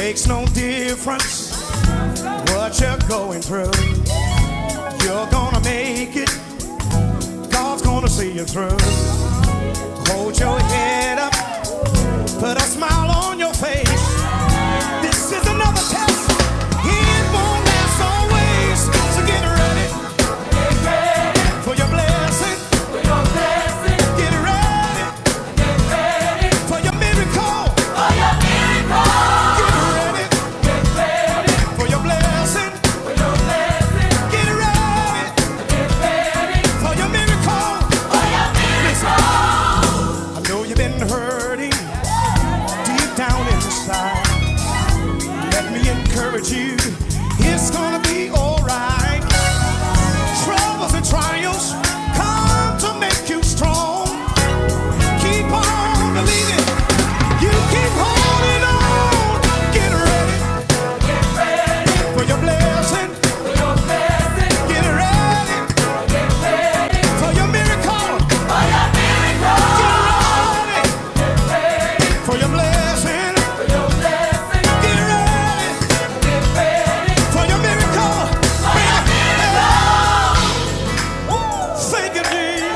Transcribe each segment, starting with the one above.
Makes no difference what you're going through. You're gonna make it. God's gonna see you through. Hold your head up. Put a smile on your face. This is another test. It won't last always. So get ready. Get ready for your blessing. for your blessing. Get ready. Get ready for your miracle. for your miracle. Get ready. Get ready for your blessing. for your blessing. Get ready. Get ready for your miracle. for your miracle. I know you've been hurting deep down inside. Let me encourage you. It's gonna be alright. Troubles and trials come to make you strong. Keep on believing. You keep holding on. Get ready Get ready for your blessing. for your blessing. Get ready Get ready for your miracle. for your miracle. Get ready Get ready for your blessing. for your blessing. Get ready Get ready for your miracle. for your miracle. Thank you, Jesus.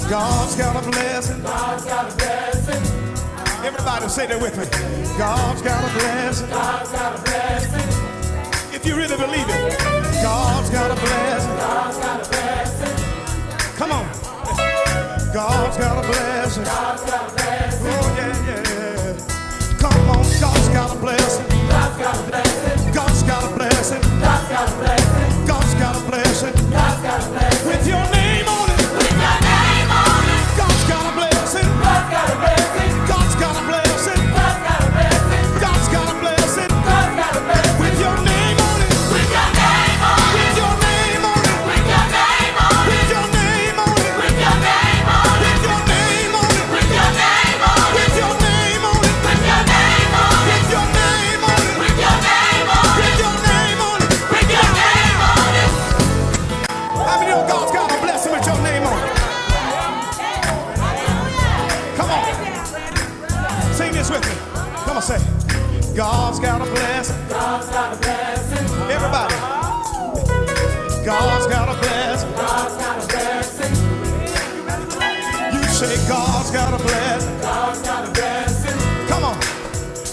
God's got a blessing. God's got a blessing. Everybody say that with me. God's got a blessing. God's got a blessing. If you really believe it, God's got a blessing. God's got a blessing. Come on. God's got a blessing. God's got a blessing. Oh, yeah, yeah. Come on. God's got a blessing. God's got a blessing. God's got a blessing. God's got a blessing. God's got a blessing. God's got a blessing. With your name on it. With your name on it. God's got a blessing. God's got a blessing. God's got a blessing. God's got a blessing. God's got a blessing. God's got a blessing. With your name on it. With your name on it. With your name on it. With your name on it. With your name on it. With your name on it. With your name on it. With your name on it. With your name on it. With your name on it. With your name on it. With your name on it. With your name on it. With your name on it. How many know God's got a blessing with your name on it? Come on. Sing this with me. Come on, say. God's got a blessing. God's got a blessing. Everybody. God's got a blessing. God's got a blessing. You say God's got a blessing. God's got a blessing. Come on.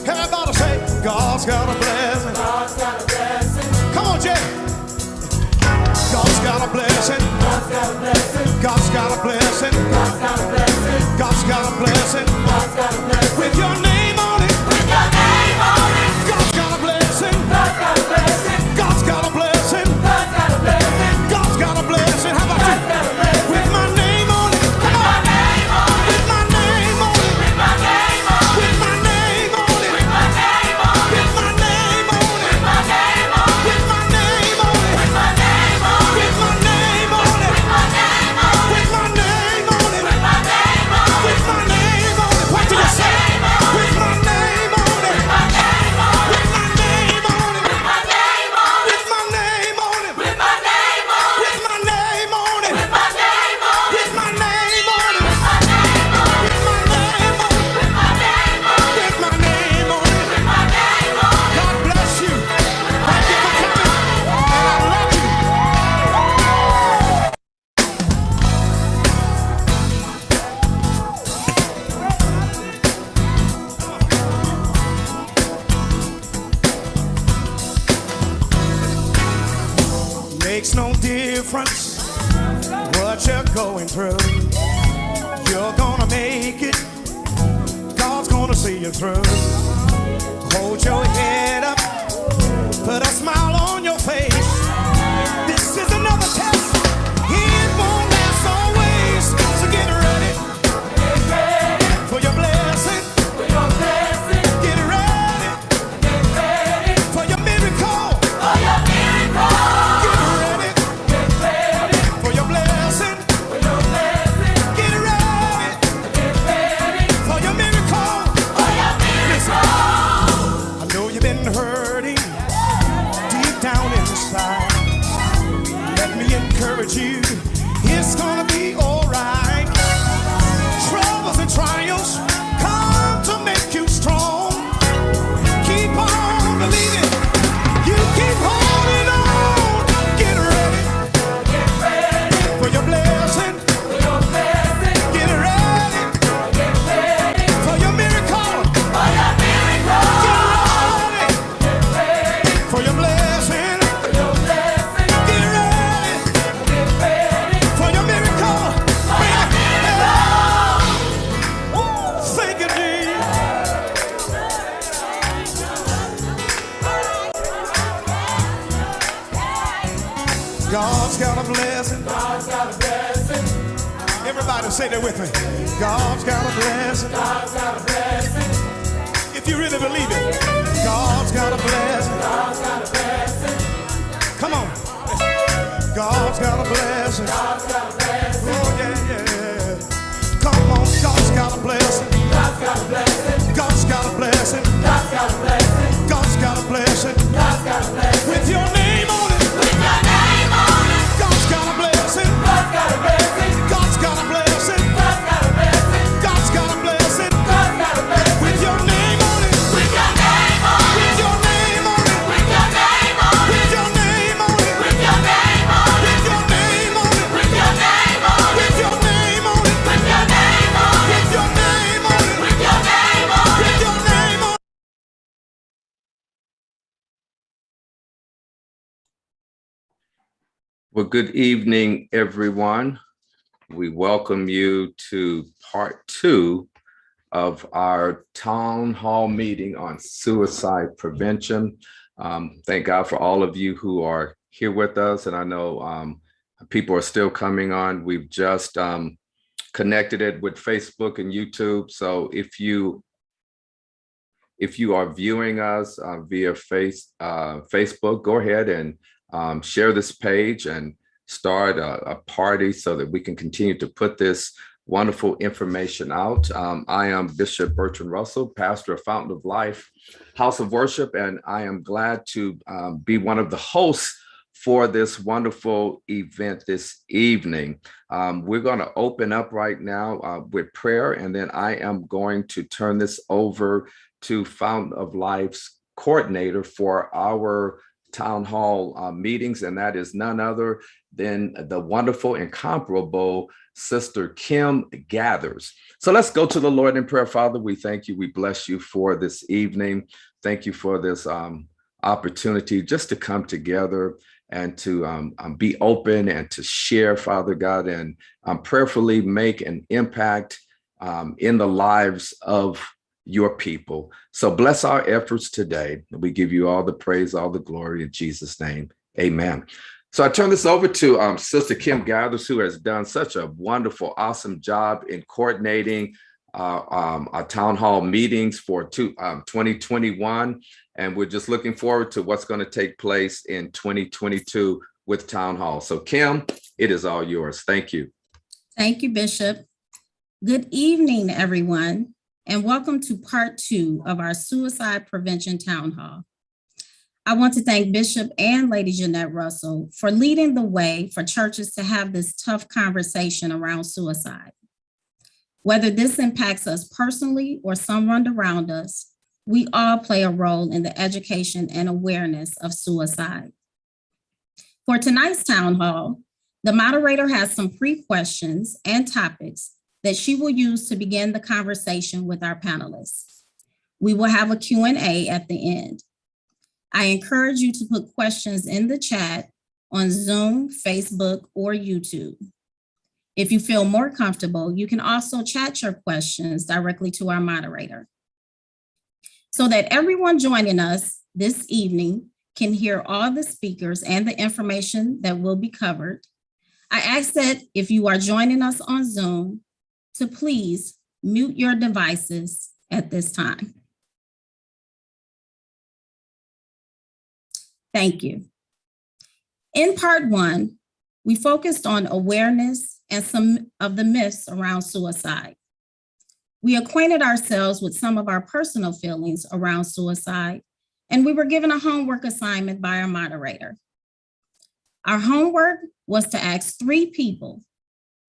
Everybody say God's got a blessing. God's got a blessing. Come on, Jay. God's got a blessing. God's got a blessing. God's got a blessing. God's got a blessing. God's got a blessing. God's got a blessing. With your name on it. With your name on it. God's got a blessing. God's got a blessing. God's got a blessing. God's got a blessing. God's got a blessing. How about God's you? got a blessing. With my name on it. With my name on it. With my name on it. With my name on it. With my name on it. With my name on it. With my name on it. With my name on it. With my name on it. With my name on it. With my name on it. With my name on it. With my name on it. With my name on it. With my name on it. What do you say? With my name on it. With my name on it. With my name on it. With my name on it. With my name on it. With my name on it. With my name on it. With my name on it. With my name on it. With my name on it. With my name on it. With my name on it. With my name on it. With my name on it. God bless you. Thank you for coming. And I love you. Makes no difference what you're going through. You're gonna make it. God's gonna see you through. Hold your head up. Put a smile on your face. This is another test. It won't last always. So get ready Get ready for your blessing. for your blessing. Get ready Get ready for your miracle. for your miracle. Get ready Get ready for your blessing. for your blessing. Get ready Get ready for your miracle. for your miracle. I know you've been hurting Everybody say that with me. God's got a blessing. God's got a blessing. If you really believe it, God's got a blessing. God's got a blessing. Come on. God's got a blessing. God's got a blessing. Oh, yeah, yeah. Come on, God's got a blessing. God's got a blessing. God's got a blessing. God's got a blessing. God's got a blessing. God's got a blessing. With your name on it. With your name on it. God's got a blessing. God's got a blessing. God's got a blessing. God's got a blessing. God's got a blessing. God's got a blessing. With your name on it. With your name on it. With your name on it. With your name on it. With your name on it. With your name on it. With your name on it. With your name on it. With your name on it. With your name on it. With your name on it. With your name on it. With your name on it. Well, good evening, everyone. We welcome you to part 2 of our town hall meeting on suicide prevention. Thank God for all of you who are here with us. And I know people are still coming on. We've just connected it with Facebook and YouTube. So if you are viewing us via Facebook, go ahead and share this page and start a party so that we can continue to put this wonderful information out. I am Bishop Bertrand Russell, pastor of Fountain of Life House of Worship, and I am glad to be one of the hosts for this wonderful event this evening. We're going to open up right now with prayer, and then I am going to turn this over to Fountain of Life's coordinator for our town hall meetings, and that is none other than the wonderful, incomparable Sister Kim Gathers. So let's go to the Lord in prayer. Father, we thank you. We bless you for this evening. Thank you for this opportunity just to come together and to be open and to share, Father God, and prayerfully make an impact in the lives of your people. So bless our efforts today. We give you all the praise, all the glory in Jesus' name. Amen. So I turn this over to Sister Kim Gathers, who has done such a wonderful, awesome job in coordinating our town hall meetings for 2021. And we're just looking forward to what's going to take place in 2022 with town hall. So Kim, it is all yours. Thank you. Thank you, Bishop. Good evening, everyone, and welcome to part 2 of our Suicide Prevention Town Hall. I want to thank Bishop and Lady Jeanette Russell for leading the way for churches to have this tough conversation around suicide. Whether this impacts us personally or someone around us, we all play a role in the education and awareness of suicide. For tonight's town hall, the moderator has some pre-questions and topics that she will use to begin the conversation with our panelists. We will have a Q&A at the end. I encourage you to put questions in the chat on Zoom, Facebook, or YouTube. If you feel more comfortable, you can also chat your questions directly to our moderator. So that everyone joining us this evening can hear all the speakers and the information that will be covered, I ask that if you are joining us on Zoom, to please mute your devices at this time. Thank you. In part 1, we focused on awareness and some of the myths around suicide. We acquainted ourselves with some of our personal feelings around suicide, and we were given a homework assignment by our moderator. Our homework was to ask 3 people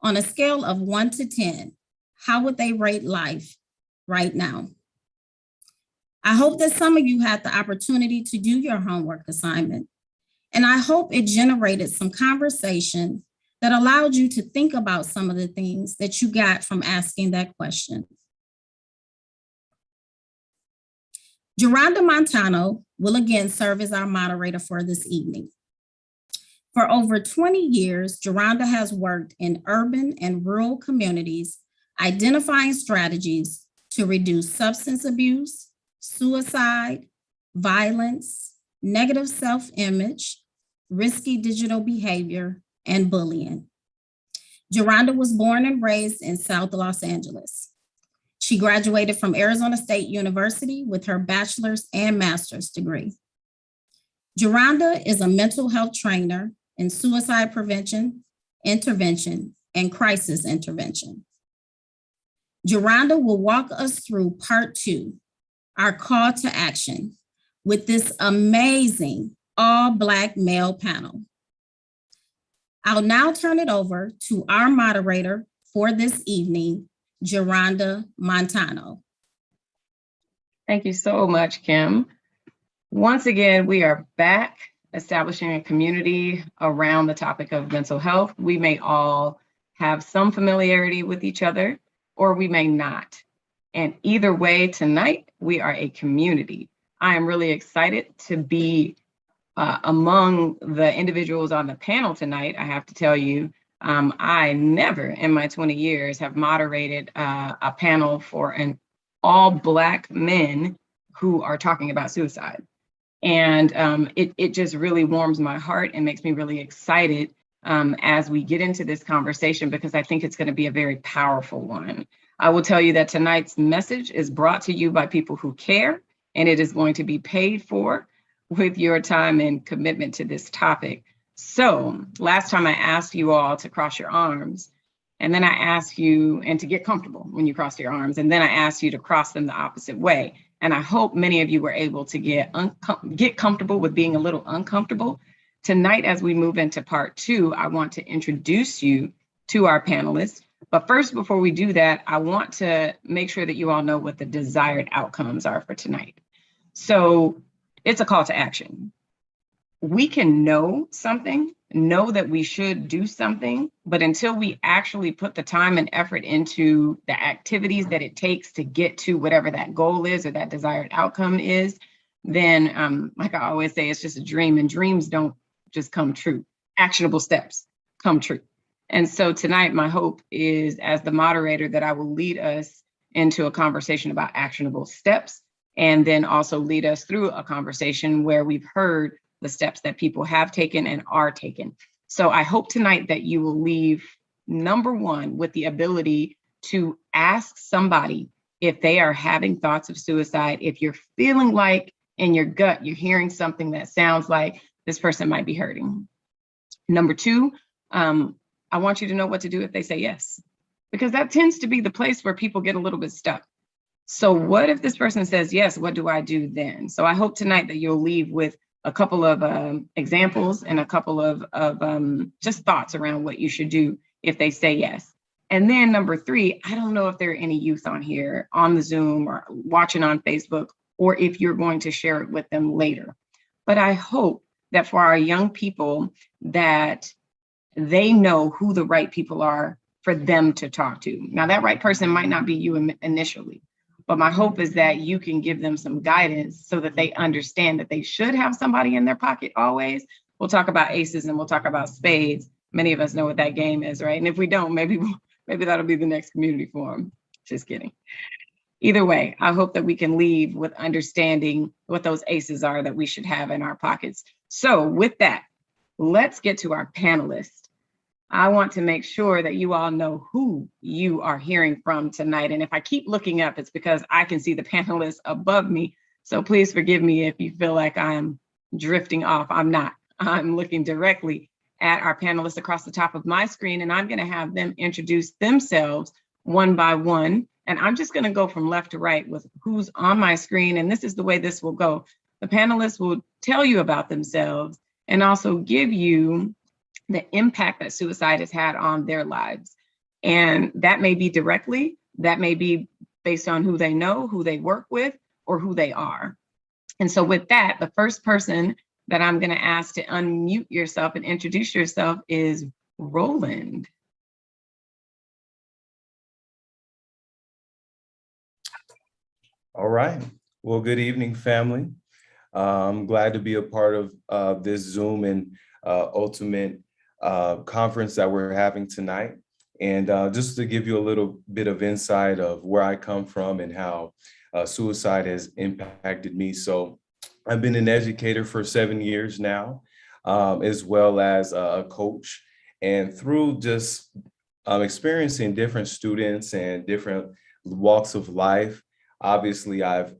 on a scale of 1 to 10, how would they rate life right now? I hope that some of you had the opportunity to do your homework assignment, and I hope it generated some conversation that allowed you to think about some of the things that you got from asking that question. Geronda Montano will again serve as our moderator for this evening. For over 20 years, Geronda has worked in urban and rural communities, identifying strategies to reduce substance abuse, suicide, violence, negative self-image, risky digital behavior, and bullying. Geronda was born and raised in South Los Angeles. She graduated from Arizona State University with her bachelor's and master's degree. Geronda is a mental health trainer in suicide prevention, intervention, and crisis intervention. Geronda will walk us through part 2, our call to action, with this amazing all-Black male panel. I'll now turn it over to our moderator for this evening, Geronda Montano. Thank you so much, Kim. Once again, we are back establishing a community around the topic of mental health. We may all have some familiarity with each other, or we may not. And either way, tonight, we are a community. I am really excited to be among the individuals on the panel tonight. I have to tell you, I never in my 20 years have moderated a panel for an all Black men who are talking about suicide. And it just really warms my heart and makes me really excited as we get into this conversation, because I think it's going to be a very powerful one. I will tell you that tonight's message is brought to you by people who care, and it is going to be paid for with your time and commitment to this topic. So last time I asked you all to cross your arms, and then I asked you, and to get comfortable when you cross your arms, and then I asked you to cross them the opposite way. And I hope many of you were able to get comfortable with being a little uncomfortable. Tonight, as we move into part 2, I want to introduce you to our panelists. But first, before we do that, I want to make sure that you all know what the desired outcomes are for tonight. So it's a call to action. We can know something, know that we should do something, but until we actually put the time and effort into the activities that it takes to get to whatever that goal is or that desired outcome is, then like I always say, it's just a dream, and dreams don't just come true. Actionable steps come true. And so tonight, my hope is, as the moderator, that I will lead us into a conversation about actionable steps, and then also lead us through a conversation where we've heard the steps that people have taken and are taken. So I hope tonight that you will leave, number one, with the ability to ask somebody if they are having thoughts of suicide, if you're feeling like in your gut, you're hearing something that sounds like this person might be hurting. Number two, I want you to know what to do if they say yes, because that tends to be the place where people get a little bit stuck. So what if this person says yes, what do I do then? So I hope tonight that you'll leave with a couple of examples and a couple of just thoughts around what you should do if they say yes. And then number three, I don't know if there are any youth on here on the Zoom or watching on Facebook, or if you're going to share it with them later. But I hope that for our young people, that they know who the right people are for them to talk to. Now, that right person might not be you initially, but my hope is that you can give them some guidance so that they understand that they should have somebody in their pocket always. We'll talk about aces and we'll talk about spades. Many of us know what that game is, right? And if we don't, maybe that'll be the next community forum. Just kidding. Either way, I hope that we can leave with understanding what those aces are that we should have in our pockets. So with that, let's get to our panelists. I want to make sure that you all know who you are hearing from tonight. And if I keep looking up, it's because I can see the panelists above me. So please forgive me if you feel like I'm drifting off. I'm not. I'm looking directly at our panelists across the top of my screen, and I'm going to have them introduce themselves one by one. And I'm just going to go from left to right with who's on my screen. And this is the way this will go. The panelists will tell you about themselves and also give you the impact that suicide has had on their lives. And that may be directly, that may be based on who they know, who they work with, or who they are. And so with that, the first person that I'm going to ask to unmute yourself and introduce yourself is Roland. All right. Well, good evening, family. I'm glad to be a part of this Zoom and Ultimate conference that we're having tonight. And just to give you a little bit of insight of where I come from and how suicide has impacted me. So I've been an educator for 7 years now, as well as a coach. And through just experiencing different students and different walks of life. Obviously, I've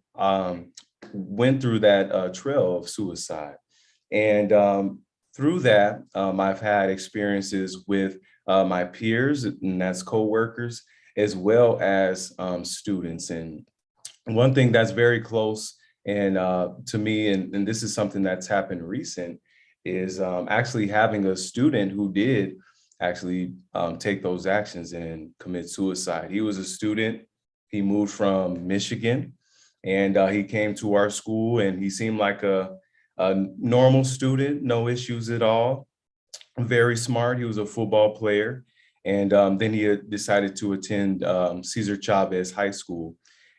went through that trail of suicide. And through that, I've had experiences with my peers, and that's coworkers, as well as students. And one thing that's very close and to me, and this is something that's happened recent, is actually having a student who did actually take those actions and commit suicide. He was a student. He moved from Michigan, and he came to our school, and he seemed like a normal student, no issues at all. Very smart. He was a football player. And then he had decided to attend Cesar Chavez High School.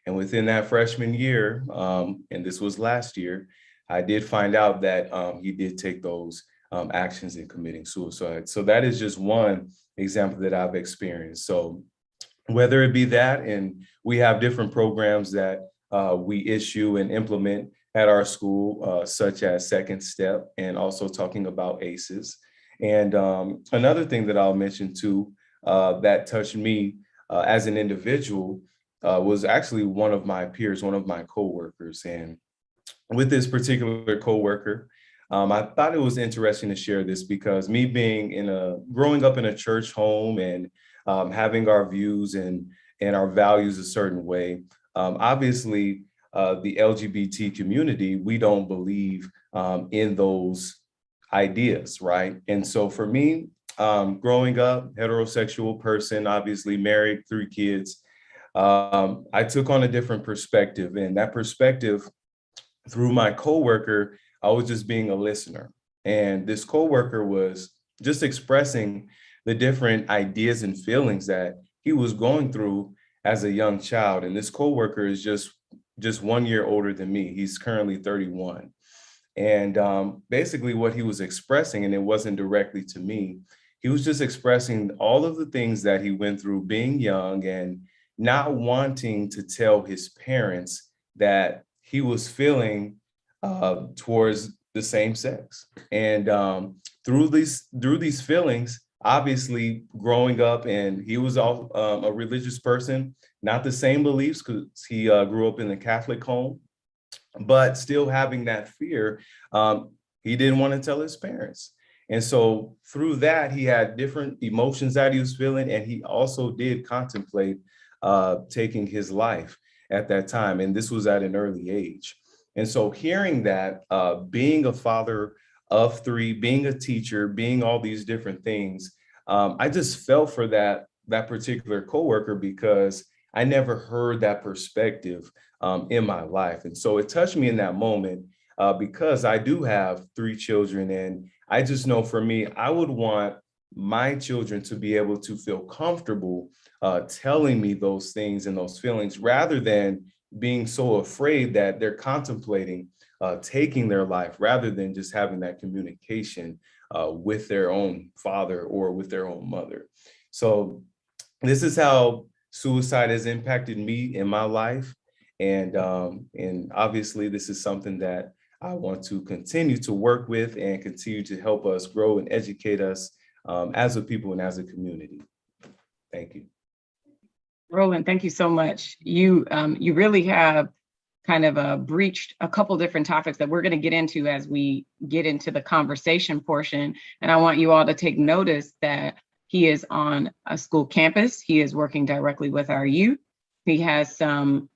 And within that freshman year, and this was last year, I did find out that he did take those actions in committing suicide. So that is just one example that I've experienced. So whether it be that, and we have different programs that we issue and implement at our school, such as Second Step, and also talking about ACEs. And another thing that I'll mention too, that touched me as an individual was actually one of my peers, one of my coworkers. And with this particular coworker, I thought it was interesting to share this because me being growing up in a church home and having our views and our values a certain way, obviously the LGBT community, we don't believe in those ideas, right? And so for me, growing up, heterosexual person, obviously married, 3 kids, I took on a different perspective, and that perspective through my coworker, I was just being a listener. And this coworker was just expressing the different ideas and feelings that he was going through as a young child. And this coworker is just 1 year older than me. He's currently 31. And basically what he was expressing, and it wasn't directly to me, he was just expressing all of the things that he went through being young and not wanting to tell his parents that he was feeling towards the same sex. And through these feelings, obviously growing up, and he was a religious person, not the same beliefs because he grew up in a Catholic home, but still having that fear, he didn't want to tell his parents. And so through that, he had different emotions that he was feeling, and he also did contemplate taking his life at that time. And this was at an early age. And so hearing that, being a father of 3, being a teacher, being all these different things, I just felt for that particular coworker because I never heard that perspective in my life. And so it touched me in that moment because I do have 3 children. And I just know for me, I would want my children to be able to feel comfortable telling me those things and those feelings rather than being so afraid that they're contemplating taking their life rather than just having that communication with their own father or with their own mother. So this is how suicide has impacted me in my life. And obviously this is something that I want to continue to work with and continue to help us grow and educate us as a people and as a community. Thank you. Roland, thank you so much. You really have kind of breached a couple different topics that we're going to get into as we get into the conversation portion. And I want you all to take notice that he is on a school campus. He is working directly with our youth. He has some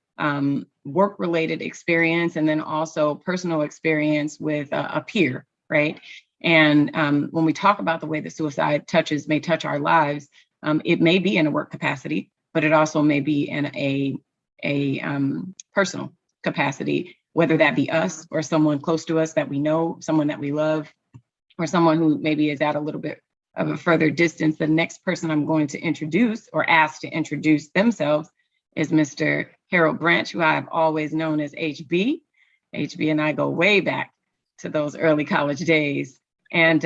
work-related experience and then also personal experience with a peer, right? And when we talk about the way that suicide may touch our lives, it may be in a work capacity, but it also may be in a personal capacity, whether that be us or someone close to us that we know, someone that we love, or someone who maybe is at a little bit of a further distance. The next person I'm going to introduce or ask to introduce themselves is Mr. Harold Branch, who I've always known as HB. HB and I go way back to those early college days. And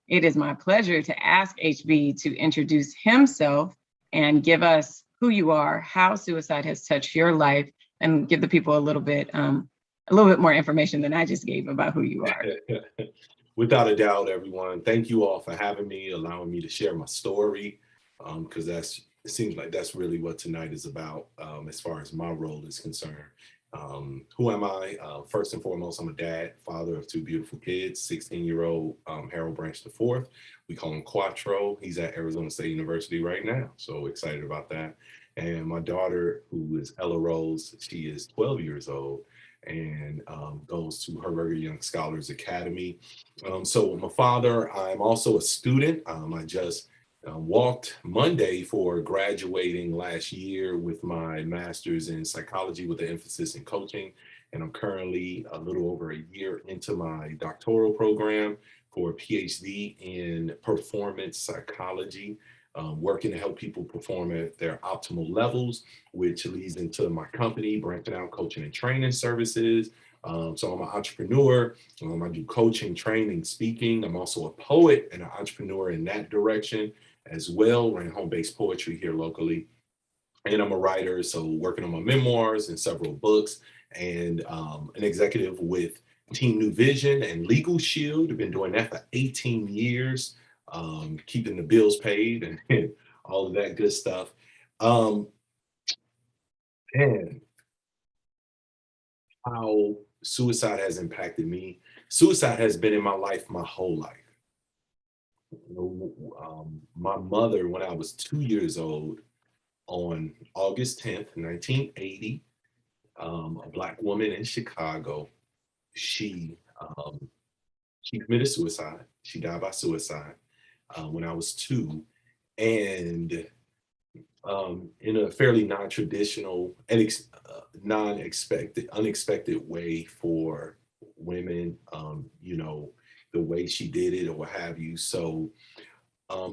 it is my pleasure to ask HB to introduce himself and give us who you are, how suicide has touched your life, and give the people a little bit more information than I just gave about who you are. Without a doubt, everyone. Thank you all for having me, allowing me to share my story. because it seems like that's really what tonight is about, as far as my role is concerned. Who am I? First and foremost, I'm a dad, father of two beautiful kids, 16-year-old Harold Branch IV. We call him Quattro. He's at Arizona State University right now. So excited about that. And my daughter, who is Ella Rose, she is 12 years old and goes to Herberger Young Scholars Academy. So I'm a father. I'm also a student. I just walked Monday for graduating last year with my master's in psychology with an emphasis in coaching. And I'm currently a little over a year into my doctoral program for a PhD in performance psychology, working to help people perform at their optimal levels, which leads into my company, Branching Out Coaching and Training Services. So I'm an entrepreneur. I do coaching, training, speaking. I'm also a poet and an entrepreneur in that direction as well. Running home-based poetry here locally. And I'm a writer, so working on my memoirs and several books, and an executive with Team New Vision and Legal Shield. I've been doing that for 18 years, keeping the bills paid and all of that good stuff. And how suicide has impacted me. Suicide has been in my life my whole life. My mother, when I was 2 years old, on August 10th, 1980, a Black woman in Chicago, she committed suicide. She died by suicide when I was 2. And in a fairly non-traditional and unexpected way for women, the way she did it or what have you. So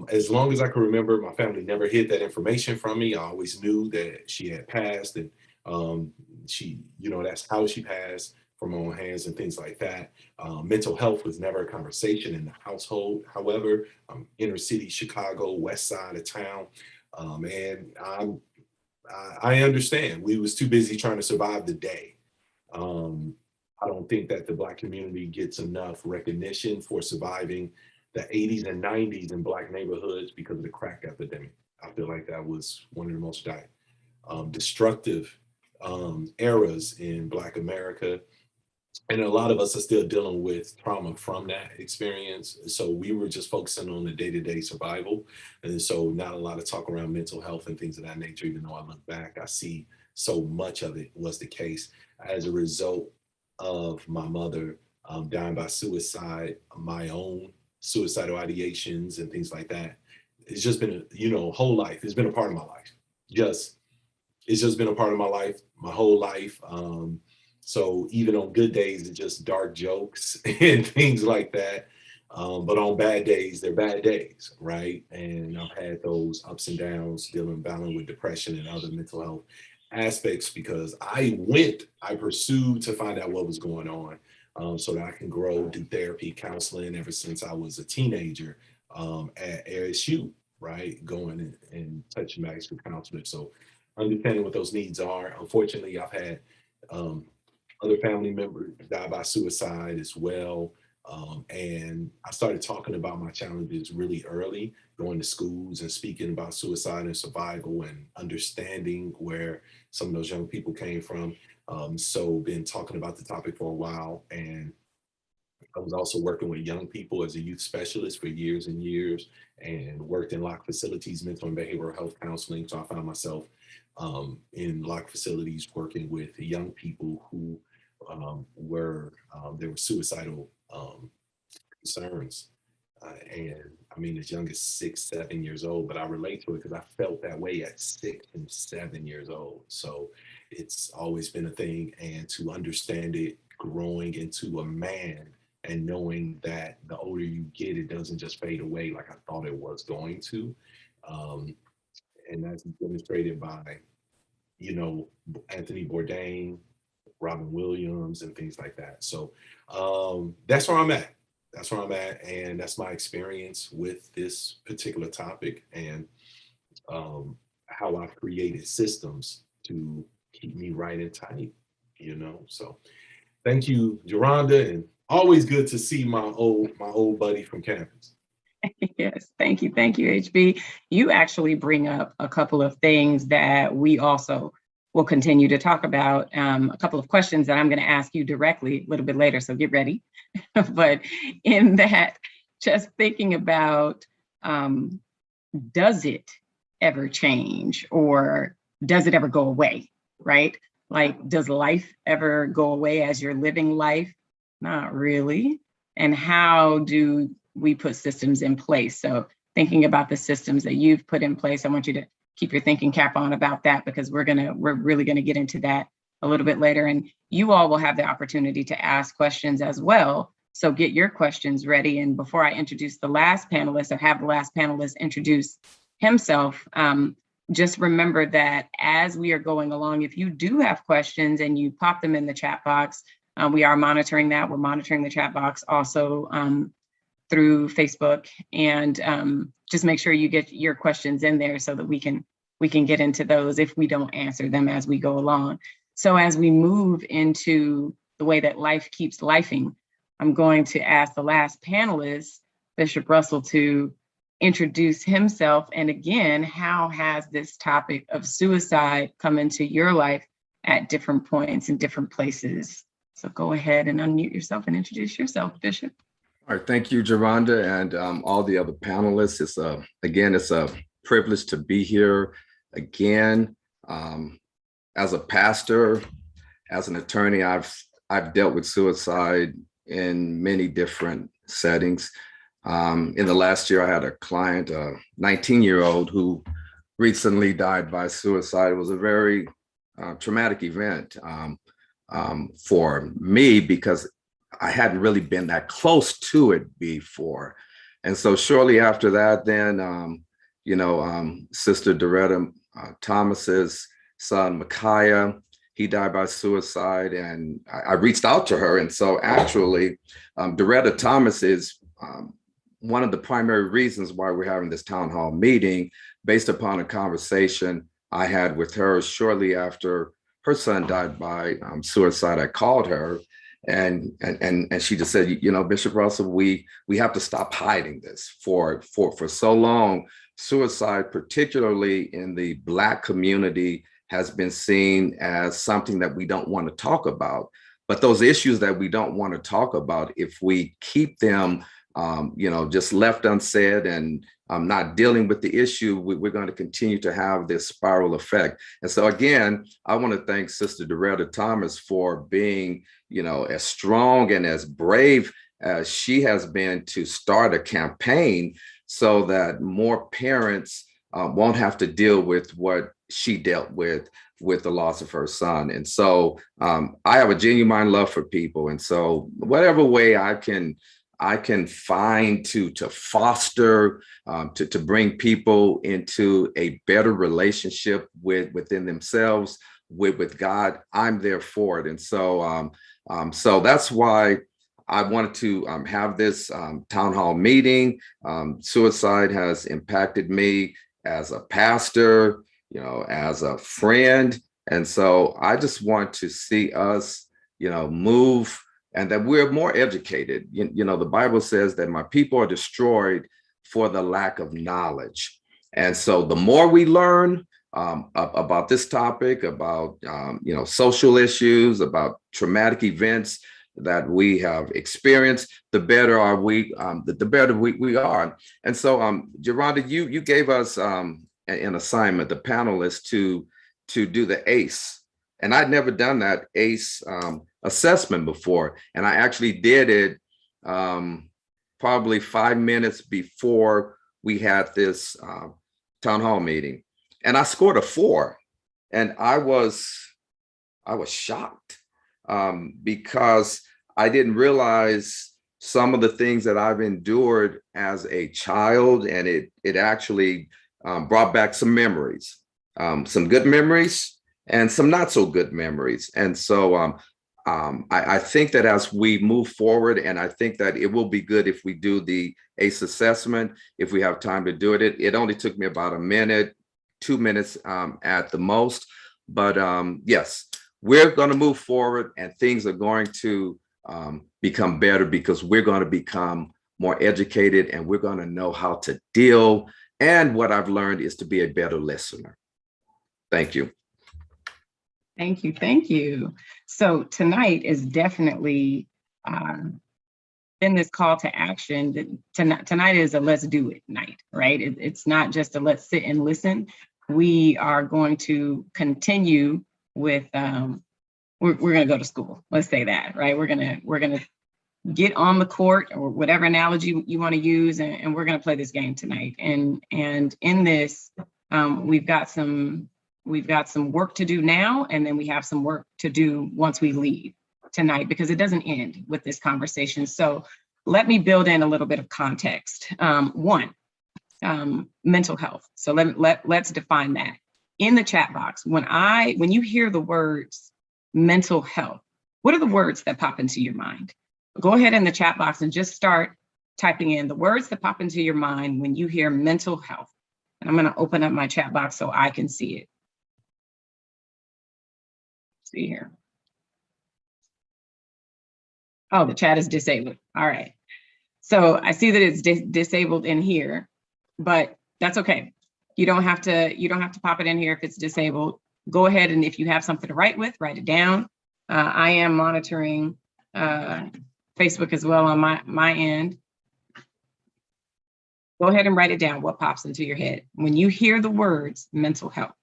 as long as I can remember, my family never hid that information from me. I always knew that she had passed, and she, that's how she passed, from her own hands and things like that. Mental health was never a conversation in the household. However, inner city Chicago, west side of town, and I understand. We was too busy trying to survive the day. I don't think that the Black community gets enough recognition for surviving the 80s and 90s in Black neighborhoods because of the crack epidemic. I feel like that was one of the most destructive eras in Black America. And a lot of us are still dealing with trauma from that experience. So we were just focusing on the day-to-day survival. And so not a lot of talk around mental health and things of that nature, even though I look back, I see so much of it was the case as a result of my mother dying by suicide, my own suicidal ideations and things like that. It's just been a whole life. It's been a part of my life. It's just been a part of my life, my whole life. So even on good days, it's just dark jokes and things like that. But on bad days, they're bad days, right? And I've had those ups and downs, battling with depression and other mental health aspects because I pursued to find out what was going on. So that I can grow, do therapy, counseling ever since I was a teenager at ASU, right? Going and touching mags for counselors. So understanding what those needs are. Unfortunately, I've had other family members die by suicide as well. And I started talking about my challenges really early, going to schools and speaking about suicide and survival and understanding where some of those young people came from. So been talking about the topic for a while, and I was also working with young people as a youth specialist for years and years, and worked in locked facilities, mental and behavioral health counseling. So I found myself in locked facilities working with young people who were suicidal concerns. And I mean, as young as 6, 7 years old, but I relate to it because I felt that way at 6 and 7 years old. So it's always been a thing, and to understand it growing into a man and knowing that the older you get, it doesn't just fade away like I thought it was going to. And that's demonstrated by, Anthony Bourdain, Robin Williams, and things like that. So that's where I'm at. That's where I'm at. And that's my experience with this particular topic, and how I've created systems to keep me right and tight, So thank you, Geronda, and always good to see my old buddy from campus. Yes, thank you, HB. You actually bring up a couple of things that we also will continue to talk about. A couple of questions that I'm going to ask you directly a little bit later, so get ready. But in that, just thinking about, does it ever change, or does it ever go away, right? Like, does life ever go away as you're living life? Not really. And how do we put systems in place? So thinking about the systems that you've put in place, I want you to keep your thinking cap on about that, because we're really gonna get into that a little bit later. And you all will have the opportunity to ask questions as well. So get your questions ready. And before I introduce the last panelist, or have the last panelist introduce himself, just remember that as we are going along, if you do have questions and you pop them in the chat box, we are monitoring that. We're monitoring the chat box also through Facebook, and just make sure you get your questions in there so that we can get into those if we don't answer them as we go along. So as we move into the way that life keeps lifing, I'm going to ask the last panelist, Bishop Russell, to introduce himself. And again, how has this topic of suicide come into your life at different points in different places? So go ahead and unmute yourself and introduce yourself, Bishop. All right, thank you, Geronda, and all the other panelists. It's a privilege to be here again. As a pastor, as an attorney, I've dealt with suicide in many different settings. In the last year, I had a client, a 19-year-old, who recently died by suicide. It was a very traumatic event for me, because I hadn't really been that close to it before. And so shortly after that, then, Sister Doretta Thomas's son, Micaiah, he died by suicide, and I reached out to her. And so actually, Doretta Thomas is one of the primary reasons why we're having this town hall meeting, based upon a conversation I had with her shortly after her son died by suicide. I called her, and she just said, Bishop Russell, we have to stop hiding this. For so long, suicide, particularly in the Black community, has been seen as something that we don't want to talk about. But those issues that we don't want to talk about, if we keep them just left unsaid and not dealing with the issue, we're going to continue to have this spiral effect. And so again, I want to thank Sister Doretta Thomas for being, as strong and as brave as she has been to start a campaign so that more parents won't have to deal with what she dealt with the loss of her son. And so I have a genuine love for people. And so whatever way I can find to foster, to bring people into a better relationship within themselves, with God, I'm there for it. And so so that's why I wanted to have this town hall meeting. Suicide has impacted me as a pastor, as a friend. And so I just want to see us, move, and that we're more educated. The Bible says that my people are destroyed for the lack of knowledge. And so the more we learn about this topic, about, social issues, about traumatic events that we have experienced, the better are we, the better we are. And so, Geronda, you gave us an assignment, the panelists, to do the ACE. And I'd never done that ACE assessment before. And I actually did it probably 5 minutes before we had this town hall meeting. And I scored a 4. And I was shocked because I didn't realize some of the things that I've endured as a child. And it actually brought back some memories, some good memories and some not so good memories. And so I think that as we move forward, and I think that it will be good if we do the ACE assessment, if we have time to do it. It only took me about a minute, 2 minutes at the most. But yes, we're going to move forward, and things are going to become better because we're going to become more educated, and we're going to know how to deal. And what I've learned is to be a better listener. Thank you. Thank you. Thank you. So tonight is definitely in this call to action. Tonight is a let's do it night, right? It's not just a let's sit and listen. We are going to continue with, we're going to go to school. Let's say that, right? We're going to get on the court, or whatever analogy you want to use, and we're going to play this game tonight. And in this, we've got some work to do now, and then we have some work to do once we leave tonight, because it doesn't end with this conversation. So let me build in a little bit of context. One, mental health. So let's define that. In the chat box, when you hear the words mental health, what are the words that pop into your mind? Go ahead in the chat box and just start typing in the words that pop into your mind when you hear mental health. And I'm going to open up my chat box so I can see it. See here. Oh, the chat is disabled. All right. So I see that it's disabled in here, but that's okay. You don't have to pop it in here if it's disabled. Go ahead, and if you have something to write with, write it down. I am monitoring Facebook as well on my end. Go ahead and write it down, what pops into your head when you hear the words mental health.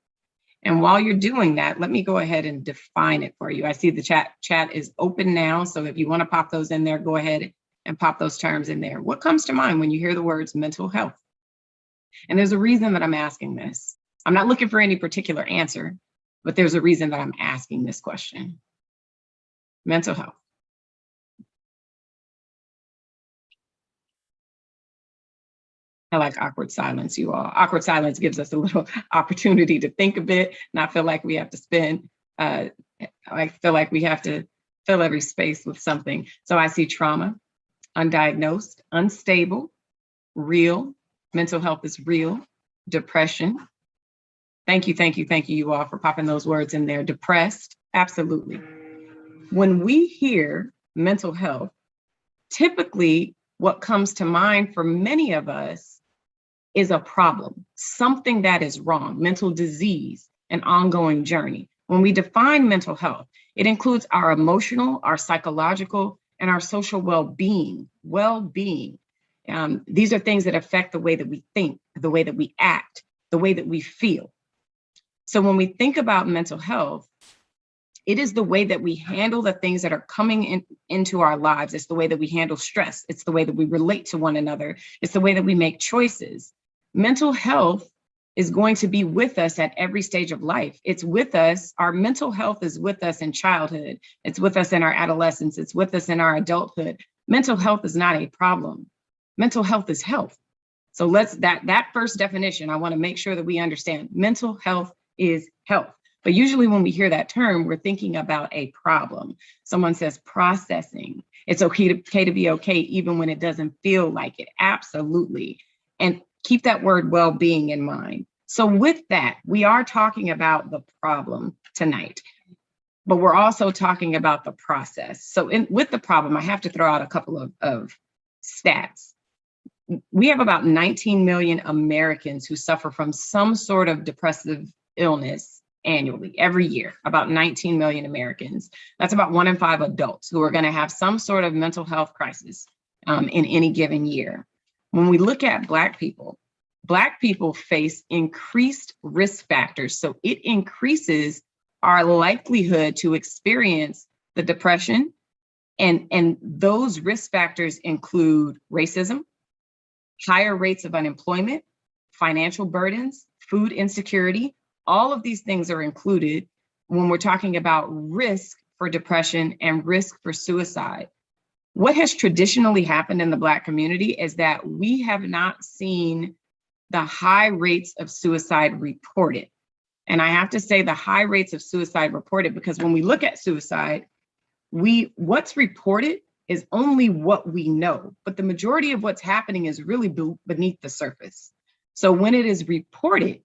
And while you're doing that, let me go ahead and define it for you. I see the chat is open now. So if you want to pop those in there, go ahead and pop those terms in there. What comes to mind when you hear the words mental health? And there's a reason that I'm asking this. I'm not looking for any particular answer, but there's a reason that I'm asking this question. Mental health. I like awkward silence, you all. Awkward silence gives us a little opportunity to think a bit, not feel like we have to spend, I feel like we have to fill every space with something. So I see trauma, undiagnosed, unstable, real. Mental health is real. Depression. Thank you, you all, for popping those words in there. Depressed, absolutely. When we hear mental health, typically what comes to mind for many of us is a problem, something that is wrong, mental disease, an ongoing journey. When we define mental health, it includes our emotional, our psychological, and our social well-being. These are things that affect the way that we think, the way that we act, the way that we feel. So when we think about mental health, it is the way that we handle the things that are coming into our lives. It's the way that we handle stress. It's the way that we relate to one another. It's the way that we make choices. Mental health is going to be with us at every stage of life. It's with us. Our mental health is with us in childhood. It's with us in our adolescence. It's with us in our adulthood. Mental health is not a problem. Mental health is health. So that first definition, I want to make sure that we understand. Mental health is health. But usually when we hear that term, we're thinking about a problem. Someone says processing. It's okay to be okay even when it doesn't feel like it. Absolutely. And keep that word well-being in mind. So with that, we are talking about the problem tonight, but we're also talking about the process. So with the problem, I have to throw out a couple of stats. We have about 19 million Americans who suffer from some sort of depressive illness annually, every year, about 19 million Americans. That's about 1 in 5 adults who are going to have some sort of mental health crisis in any given year. When we look at Black people face increased risk factors. So it increases our likelihood to experience the depression. And those risk factors include racism, higher rates of unemployment, financial burdens, food insecurity. All of these things are included when we're talking about risk for depression and risk for suicide. What has traditionally happened in the Black community is that we have not seen the high rates of suicide reported. And I have to say the high rates of suicide reported because when we look at suicide, what's reported is only what we know, but the majority of what's happening is really beneath the surface. So when it is reported,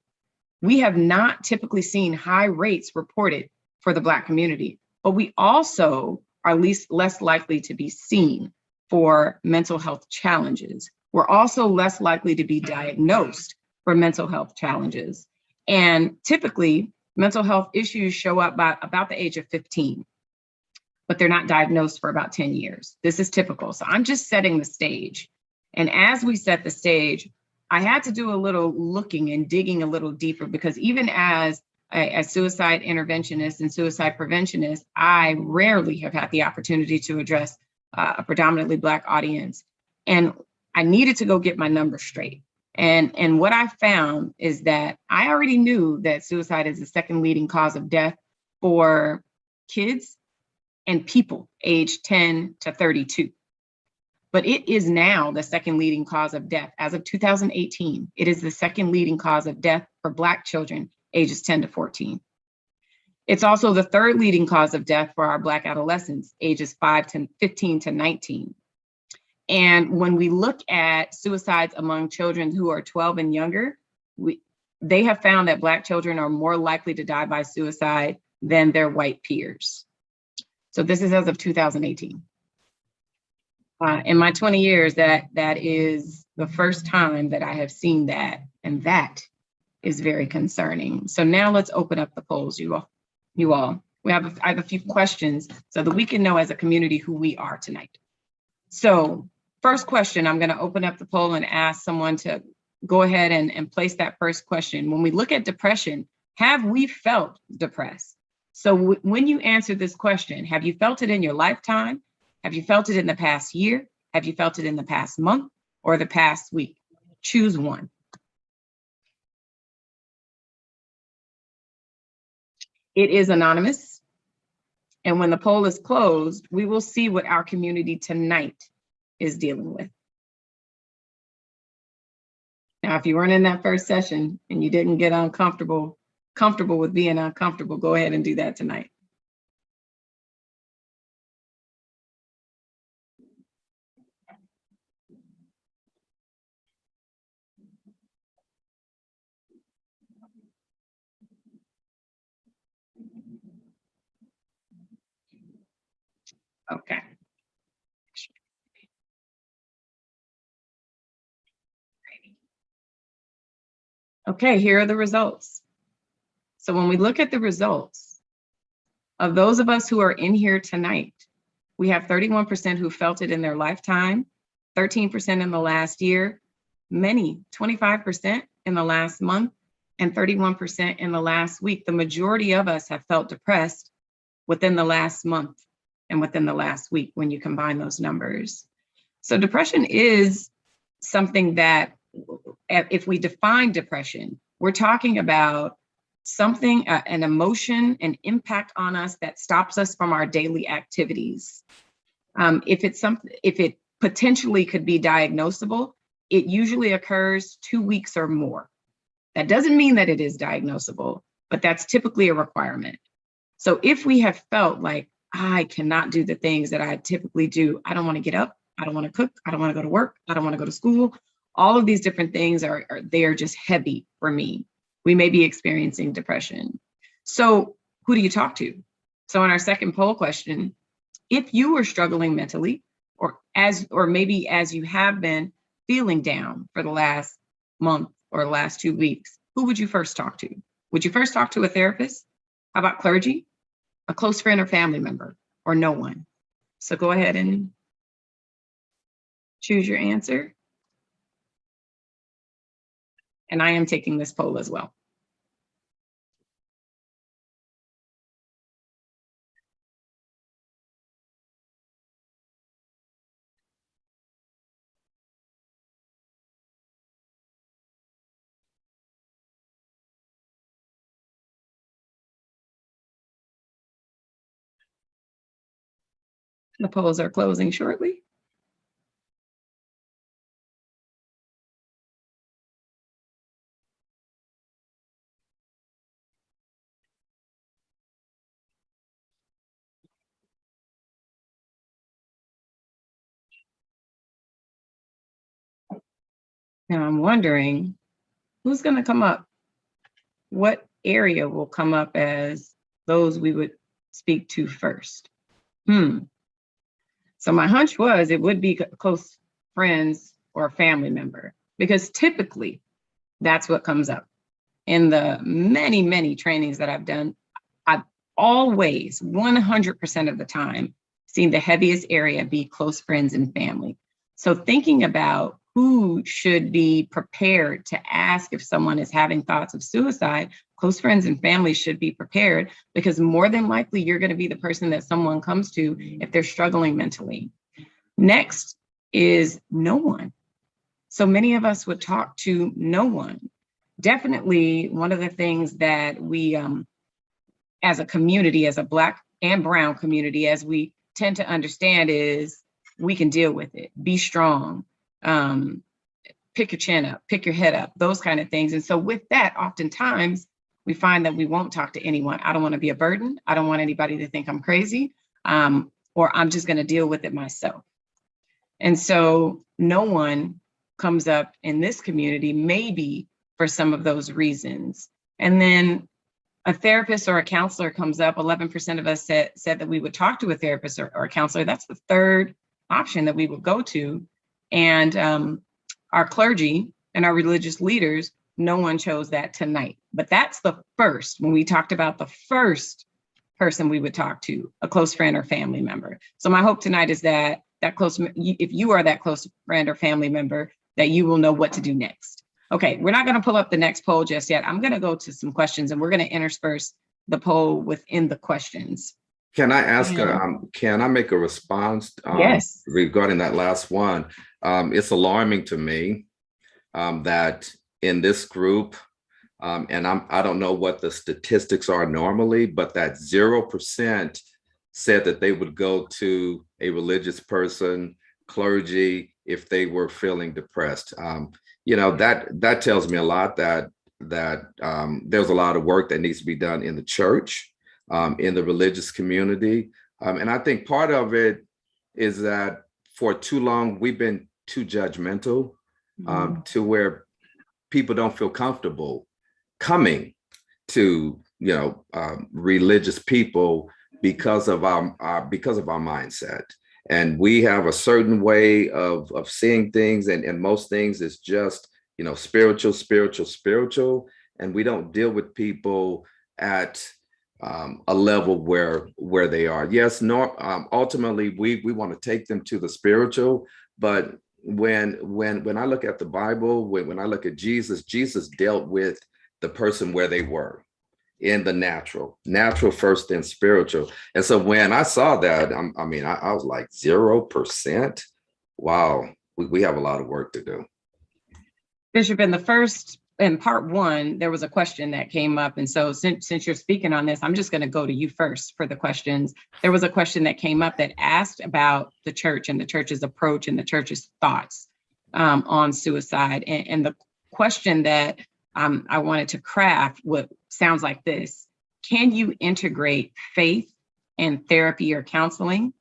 we have not typically seen high rates reported for the Black community, but we also are less likely to be seen for mental health challenges. We're also less likely to be diagnosed for mental health challenges. And typically, mental health issues show up by about the age of 15, but they're not diagnosed for about 10 years. This is typical. So I'm just setting the stage. And as we set the stage, I had to do a little looking and digging a little deeper, because even as a suicide interventionist and suicide preventionist, I rarely have had the opportunity to address a predominantly Black audience. And I needed to go get my numbers straight. And what I found is that I already knew that suicide is the second leading cause of death for kids and people aged 10 to 32. But it is now the second leading cause of death. As of 2018, it is the second leading cause of death for Black children ages 10 to 14. It's also the third leading cause of death for our Black adolescents ages 15 to 19. And when we look at suicides among children who are 12 and younger, they have found that Black children are more likely to die by suicide than their white peers. So this is as of 2018. In my 20 years, that is the first time that I have seen that, and that is very concerning. So now let's open up the polls, you all. I have a few questions so that we can know as a community who we are tonight. So first question, I'm going to open up the poll and ask someone to go ahead and place that first question. When we look at depression, have we felt depressed? So when you answer this question, have you felt it in your lifetime? Have you felt it in the past year? Have you felt it in the past month or the past week? Choose one. It is anonymous. And when the poll is closed, we will see what our community tonight is dealing with. Now, if you weren't in that first session and you didn't get comfortable with being uncomfortable, go ahead and do that tonight. Okay. Okay, here are the results. So when we look at the results, of those of us who are in here tonight, we have 31% who felt it in their lifetime, 13% in the last year, many, 25% in the last month, and 31% in the last week. The majority of us have felt depressed within the last month and within the last week when you combine those numbers. So depression is something that, if we define depression, we're talking about something, an emotion, an impact on us that stops us from our daily activities. If it potentially could be diagnosable, it usually occurs 2 weeks or more. That doesn't mean that it is diagnosable, but that's typically a requirement. So if we have felt like, I cannot do the things that I typically do, I don't want to get up, I don't want to cook, I don't want to go to work, I don't want to go to school, all of these different things are just heavy for me. We may be experiencing depression. So who do you talk to? So in our second poll question, if you were struggling mentally, or maybe as you have been feeling down for the last month or the last 2 weeks, who would you first talk to? Would you first talk to a therapist? How about clergy, a close friend or family member, or no one? So go ahead and choose your answer. And I am taking this poll as well. The polls are closing shortly. Now I'm wondering who's going to come up. What area will come up as those we would speak to first? So my hunch was it would be close friends or a family member, because typically that's what comes up. In the many, many trainings that I've done, I've always 100% of the time seen the heaviest area be close friends and family. So thinking about who should be prepared to ask if someone is having thoughts of suicide, close friends and family should be prepared, because more than likely you're going to be the person that someone comes to if they're struggling mentally. Next is no one. So many of us would talk to no one. Definitely one of the things that we, as a community, as a Black and Brown community, as we tend to understand is we can deal with it, be strong, pick your chin up, pick your head up, those kind of things. And so with that, oftentimes we find that we won't talk to anyone. I don't want to be a burden. I don't want anybody to think I'm crazy, or I'm just going to deal with it myself. And so no one comes up in this community, maybe for some of those reasons. And then a therapist or a counselor comes up. 11% of us said that we would talk to a therapist or a counselor. That's the third option that we would go to. And our clergy and our religious leaders, no one chose that tonight. But that's the first, when we talked about the first person we would talk to, a close friend or family member. So my hope tonight is that if you are that close friend or family member, that you will know what to do next. Okay, we're not going to pull up the next poll just yet. I'm going to go to some questions, and we're going to intersperse the poll within the questions. Can I ask, can I make a response Yes. regarding that last one? It's alarming to me that in this group, and I don't know what the statistics are normally, but that 0% said that they would go to a religious person, clergy, if they were feeling depressed. That tells me a lot that there's a lot of work that needs to be done in the church, in the religious community. And I think part of it is that for too long, we've been too judgmental to where people don't feel comfortable coming to, religious people because of our mindset. And we have a certain way of seeing things, and most things is just, spiritual. And we don't deal with people at a level where they are. Yes, ultimately we want to take them to the spiritual, but when I look at the Bible, when I look at Jesus dealt with the person where they were in the natural first, then spiritual. And so when I saw that, I was like 0%. Wow, we have a lot of work to do. Bishop, in part one, there was a question that came up. And so since you're speaking on this, I'm just going to go to you first for the questions. There was a question that came up that asked about the church and the church's approach and the church's thoughts on suicide. And the question that I wanted to craft what sounds like this: can you integrate faith and therapy or counseling?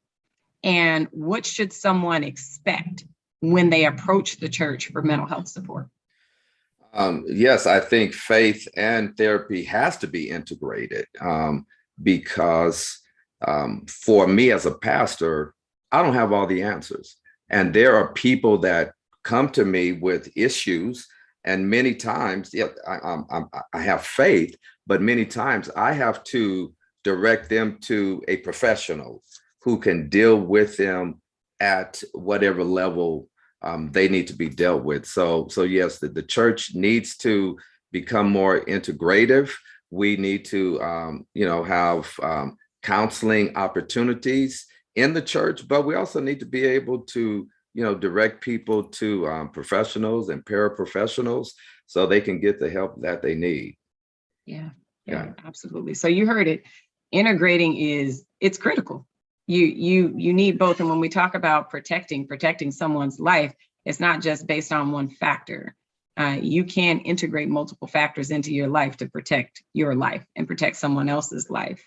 And what should someone expect when they approach the church for mental health support? Yes, I think faith and therapy has to be integrated because for me as a pastor, I don't have all the answers. And there are people that come to me with issues. And many times, I have faith, but many times I have to direct them to a professional who can deal with them at whatever level they need to be dealt with. So yes, the church needs to become more integrative. We need to, have counseling opportunities in the church, but we also need to be able to, direct people to professionals and paraprofessionals so they can get the help that they need. Yeah, absolutely. So you heard it. Integrating it's critical. You need both. And when we talk about protecting someone's life, it's not just based on one factor. You can integrate multiple factors into your life to protect your life and protect someone else's life.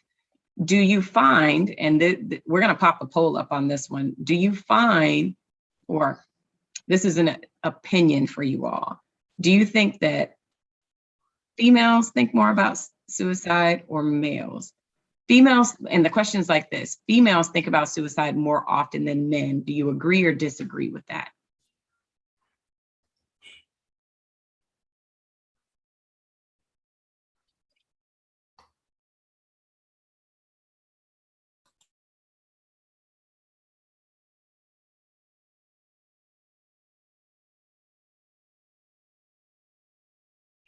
Do you find, and we're going to pop a poll up on this one, do you find, or this is an opinion for you all, do you think that females think more about suicide or males? Females, and the question is like this, females think about suicide more often than men. Do you agree or disagree with that?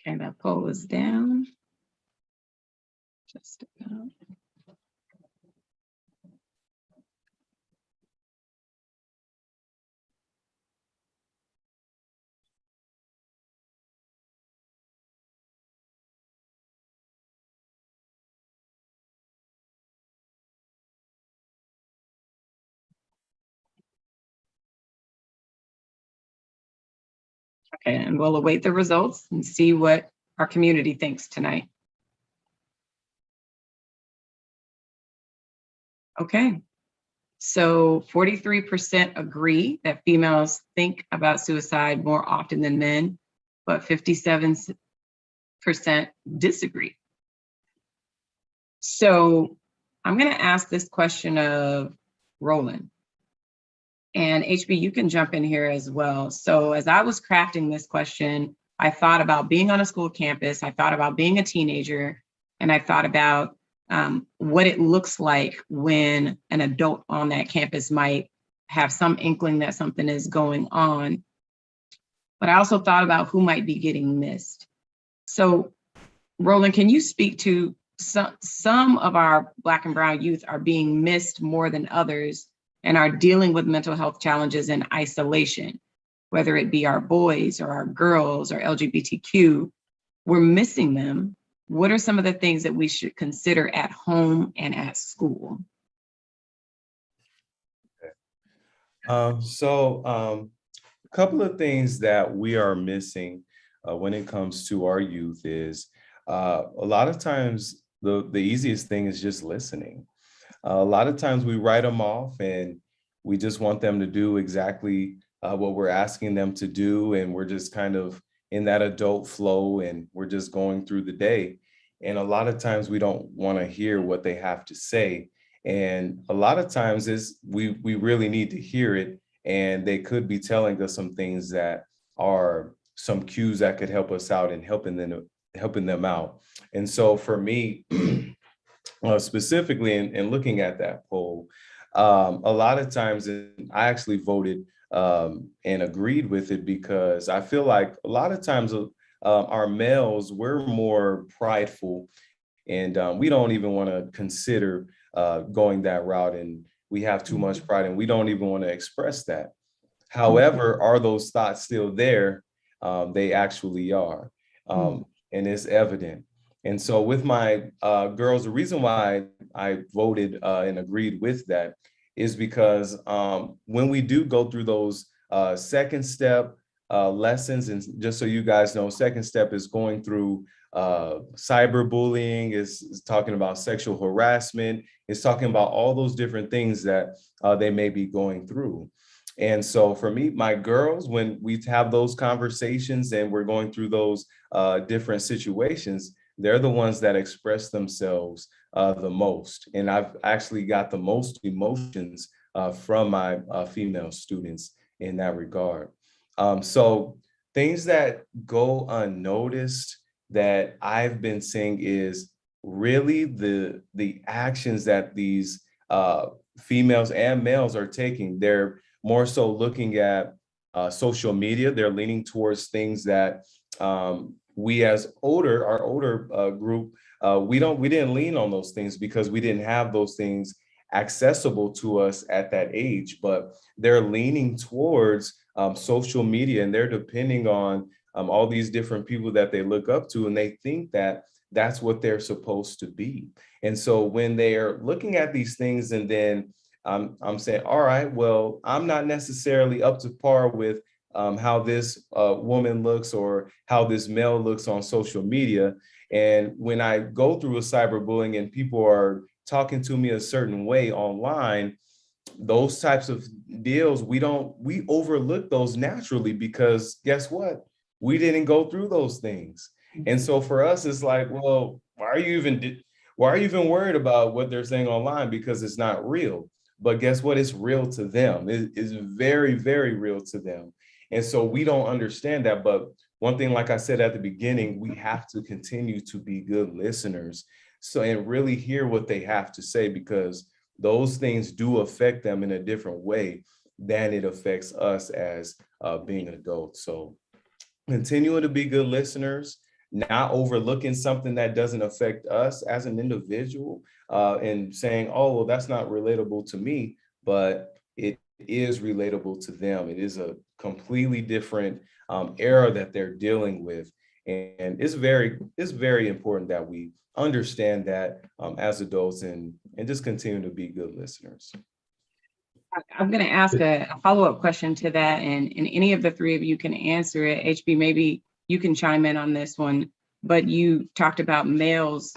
Okay, that poll is down. Just about. Okay, and we'll await the results and see what our community thinks tonight. Okay, so 43% agree that females think about suicide more often than men, but 57% disagree. So I'm going to ask this question of Roland. And HB, you can jump in here as well. So as I was crafting this question, I thought about being on a school campus, I thought about being a teenager, and I thought about what it looks like when an adult on that campus might have some inkling that something is going on. But I also thought about who might be getting missed. So Roland, can you speak to some of our Black and Brown youth are being missed more than others and are dealing with mental health challenges in isolation, whether it be our boys or our girls or LGBTQ, we're missing them. What are some of the things that we should consider at home and at school? A couple of things that we are missing when it comes to our youth is a lot of times the easiest thing is just listening. A lot of times we write them off and we just want them to do exactly what we're asking them to do. And we're just kind of in that adult flow and we're just going through the day. And a lot of times we don't want to hear what they have to say. And a lot of times we really need to hear it. And they could be telling us some things that are some cues that could help us out and helping them out. And so for me, specifically in looking at that poll, a lot of times I actually voted and agreed with it because I feel like a lot of times our males, we're more prideful and we don't even want to consider going that route, and we have too much pride and we don't even want to express that. However, are those thoughts still there? They actually are, and it's evident. And so with my girls, the reason why I voted and agreed with that is because when we do go through those second step lessons, and just so you guys know, second step is going through cyberbullying, is talking about sexual harassment, is talking about all those different things that they may be going through. And so for me, my girls, when we have those conversations and we're going through those different situations, they're the ones that express themselves the most. And I've actually got the most emotions from my female students in that regard. So things that go unnoticed that I've been seeing is really the actions that these females and males are taking. They're more so looking at social media. They're leaning towards things that we as our older group, we didn't lean on those things because we didn't have those things accessible to us at that age, but they're leaning towards social media, and they're depending on all these different people that they look up to, and they think that that's what they're supposed to be. And so when they are looking at these things, and then I'm saying, all right, well, I'm not necessarily up to par with how this woman looks or how this male looks on social media. And when I go through a cyberbullying and people are talking to me a certain way online, those types of deals, we overlook those naturally because guess what? We didn't go through those things. And so for us, it's like, well, why are you even Why are you even worried about what they're saying online? Because it's not real. But guess what? It's real to them. It's very, very real to them. And so we don't understand that. But one thing, like I said at the beginning, we have to continue to be good listeners. So, and really hear what they have to say, because those things do affect them in a different way than it affects us as being adults. So continuing to be good listeners, not overlooking something that doesn't affect us as an individual, and saying, oh, well, that's not relatable to me, but it is relatable to them. It is a completely different era that they're dealing with. And it's very important that we understand that as adults, and just continue to be good listeners. I'm going to ask a follow-up question to that, and any of the three of you can answer it. HB, maybe you can chime in on this one, but you talked about males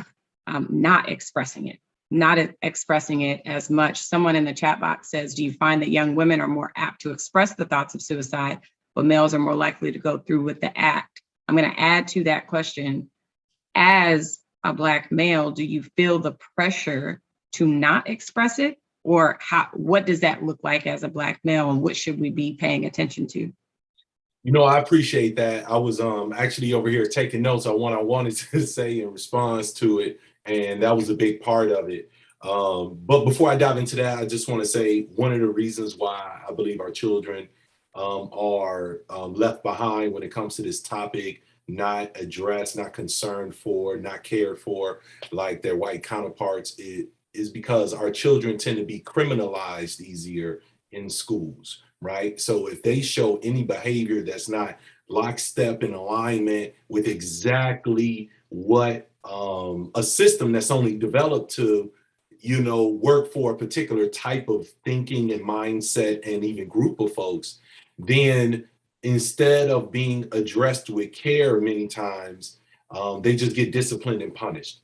not expressing it as much. Someone in the chat box says, do you find that young women are more apt to express the thoughts of suicide, but males are more likely to go through with the act? I'm going to add to that question. As a Black male, do you feel the pressure to not express it? Or what does that look like as a Black male, and what should we be paying attention to? You know, I appreciate that. I was actually over here taking notes on what I wanted to say in response to it, and that was a big part of it. But before I dive into that, I just want to say one of the reasons why I believe our children are left behind when it comes to this topic, not addressed, not concerned for, not cared for like their white counterparts, is because our children tend to be criminalized easier in schools, right? So if they show any behavior that's not lockstep in alignment with exactly what a system that's only developed to, work for a particular type of thinking and mindset and even group of folks, then instead of being addressed with care many times, they just get disciplined and punished.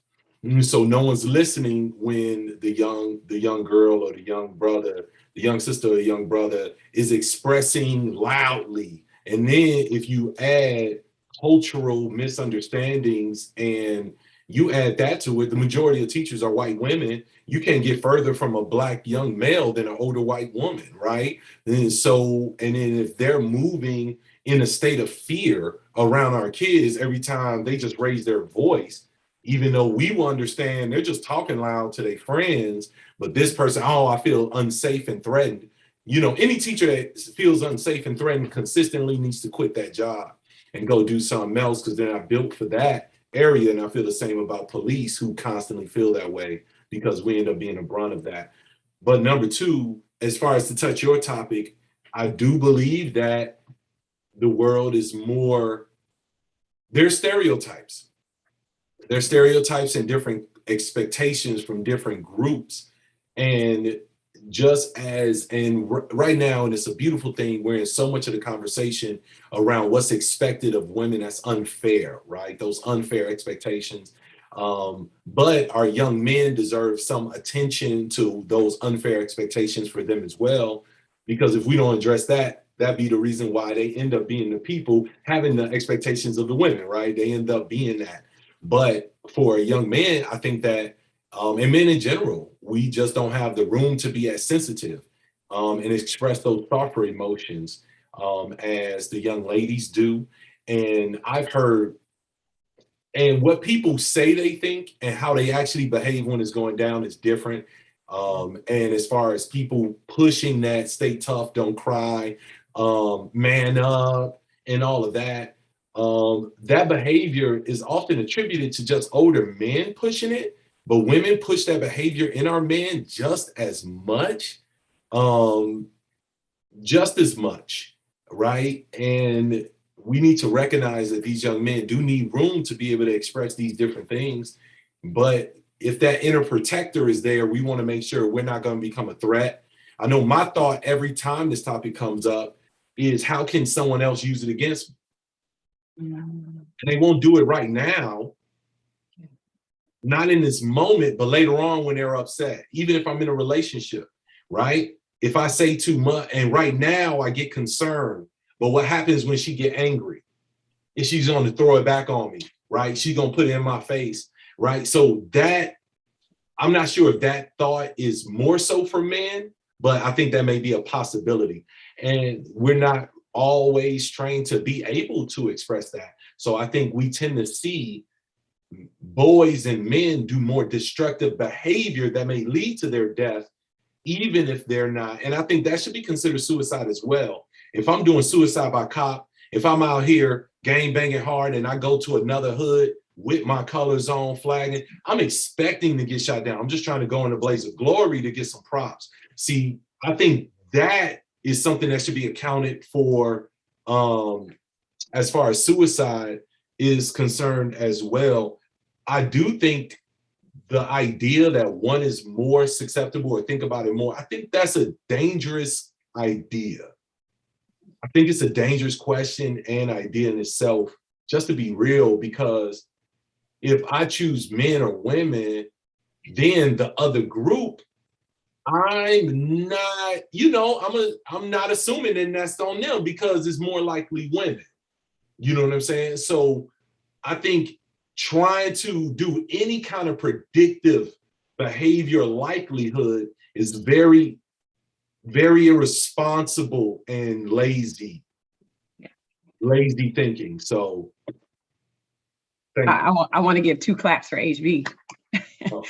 So no one's listening when the young girl or the young brother, the young sister or the young brother is expressing loudly. And then if you add cultural misunderstandings and you add that to it, the majority of teachers are white women. You can't get further from a Black young male than an older white woman, right? And then if they're moving in a state of fear around our kids every time they just raise their voice, even though we will understand they're just talking loud to their friends, but this person, oh, I feel unsafe and threatened. Any teacher that feels unsafe and threatened consistently needs to quit that job and go do something else, because they're not built for that area. And I feel the same about police who constantly feel that way, because we end up being a brunt of that. But number two, as far as to touch your topic, I do believe that the world is more, there's stereotypes. There's stereotypes and different expectations from different groups. And right now, and it's a beautiful thing, we're in so much of the conversation around what's expected of women that's unfair, right? Those unfair expectations. But our young men deserve some attention to those unfair expectations for them as well. Because if we don't address that, that'd be the reason why they end up being the people having the expectations of the women, right? They end up being that. But for a young man, I think that, and men in general, we just don't have the room to be as sensitive and express those softer emotions as the young ladies do. And I've heard, and what people say they think and how they actually behave when it's going down is different. And as far as people pushing that, stay tough, don't cry, man up, and all of that, that behavior is often attributed to just older men pushing it, but women push that behavior in our men just as much, right? And we need to recognize that these young men do need room to be able to express these different things. But if that inner protector is there, we want to make sure we're not going to become a threat. I know my thought every time this topic comes up is, how can someone else use it against me? And they won't do it right now, not in this moment, but later on when they're upset, even if I'm in a relationship, right? If I say too much and right now I get concerned, but what happens when she get angry? Is she's going to throw it back on me, right? She's going to put it in my face, right? So that I'm not sure if that thought is more so for men, but I think that may be a possibility. And we're not always trained to be able to express that. So I think we tend to see boys and men do more destructive behavior that may lead to their death, even if they're not. And I think that should be considered suicide as well. If I'm doing suicide by cop, if I'm out here gang banging hard and I go to another hood with my colors on, flagging, I'm expecting to get shot down. I'm just trying to go in a blaze of glory to get some props. See, I think that is something that should be accounted for as far as suicide is concerned as well. I do think the idea that one is more susceptible or think about it more, I think that's a dangerous idea. I think it's a dangerous question and idea in itself, just to be real, because if I choose men or women, then the other group, I'm not, I'm not assuming that that's on them because it's more likely women. You know what I'm saying? So I think trying to do any kind of predictive behavior likelihood is very, very irresponsible and lazy thinking. So I want to give 2 claps for HB Oh.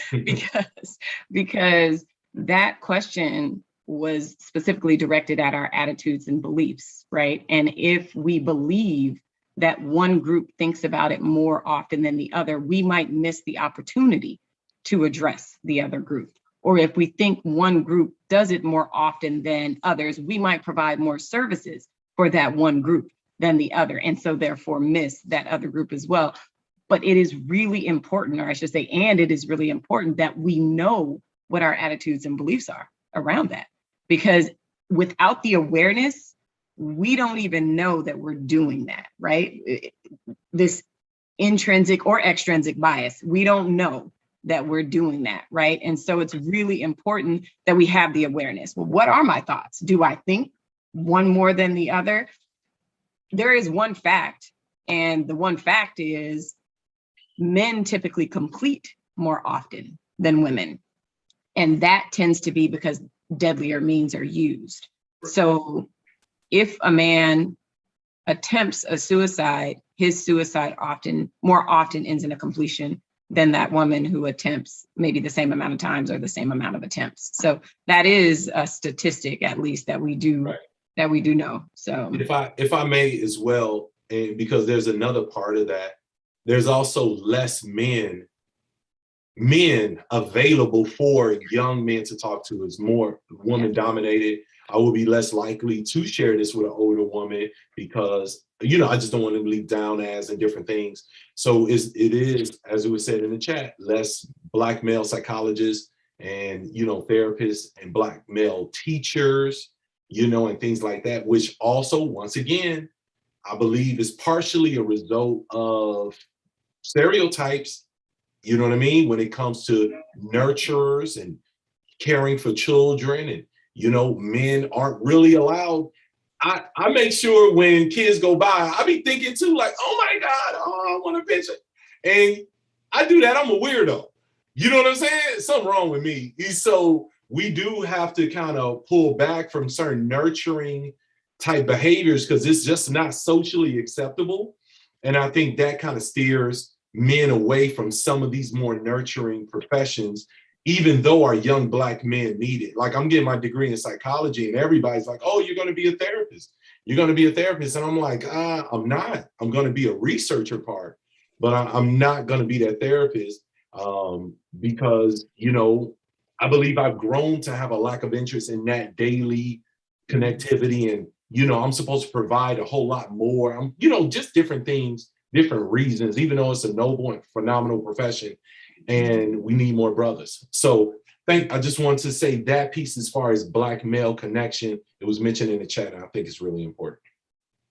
because that question was specifically directed at our attitudes and beliefs, right? And if we believe that one group thinks about it more often than the other, we might miss the opportunity to address the other group. Or if we think one group does it more often than others, we might provide more services for that one group than the other, and so therefore miss that other group as well. But it is really important, or I should say, and it is really important that we know what our attitudes and beliefs are around that. Because without the awareness, we don't even know that we're doing that, right? This intrinsic or extrinsic bias, we don't know that we're doing that, right? And so it's really important that we have the awareness. Well, what are my thoughts? Do I think one more than the other? There is one fact, and the one fact is men typically complete more often than women. And that tends to be because deadlier means are used. So if a man attempts a suicide, his suicide more often ends in a completion than that woman who attempts maybe the same amount of times or the same amount of attempts. So that is a statistic, at least, that we do know. So if I may as well, and because there's another part of that, there's also less men available for young men to talk to. Is more woman dominated. I will be less likely to share this with an older woman because, I just don't want to leave down as and different things. So it is, as it was said in the chat, less Black male psychologists and, therapists and Black male teachers, and things like that, which also, once again, I believe is partially a result of stereotypes, you know what I mean, when it comes to nurturers and caring for children, and men aren't really allowed. I make sure when kids go by, I be thinking too, like, oh my God, I want a picture. And I do that, I'm a weirdo. You know what I'm saying? Something wrong with me. So we do have to kind of pull back from certain nurturing type behaviors because it's just not socially acceptable. And I think that kind of steers men away from some of these more nurturing professions, even though our young Black men need it. Like, I'm getting my degree in psychology and everybody's like, oh, you're going to be a therapist. You're going to be a therapist. And I'm like, I'm not. I'm going to be a researcher part, but I'm not going to be that therapist because, I believe I've grown to have a lack of interest in that daily connectivity. And, I'm supposed to provide a whole lot more. Just different things, different reasons, even though it's a noble and phenomenal profession. And we need more brothers. So I just wanted to say that piece as far as Black male connection, it was mentioned in the chat, and I think it's really important.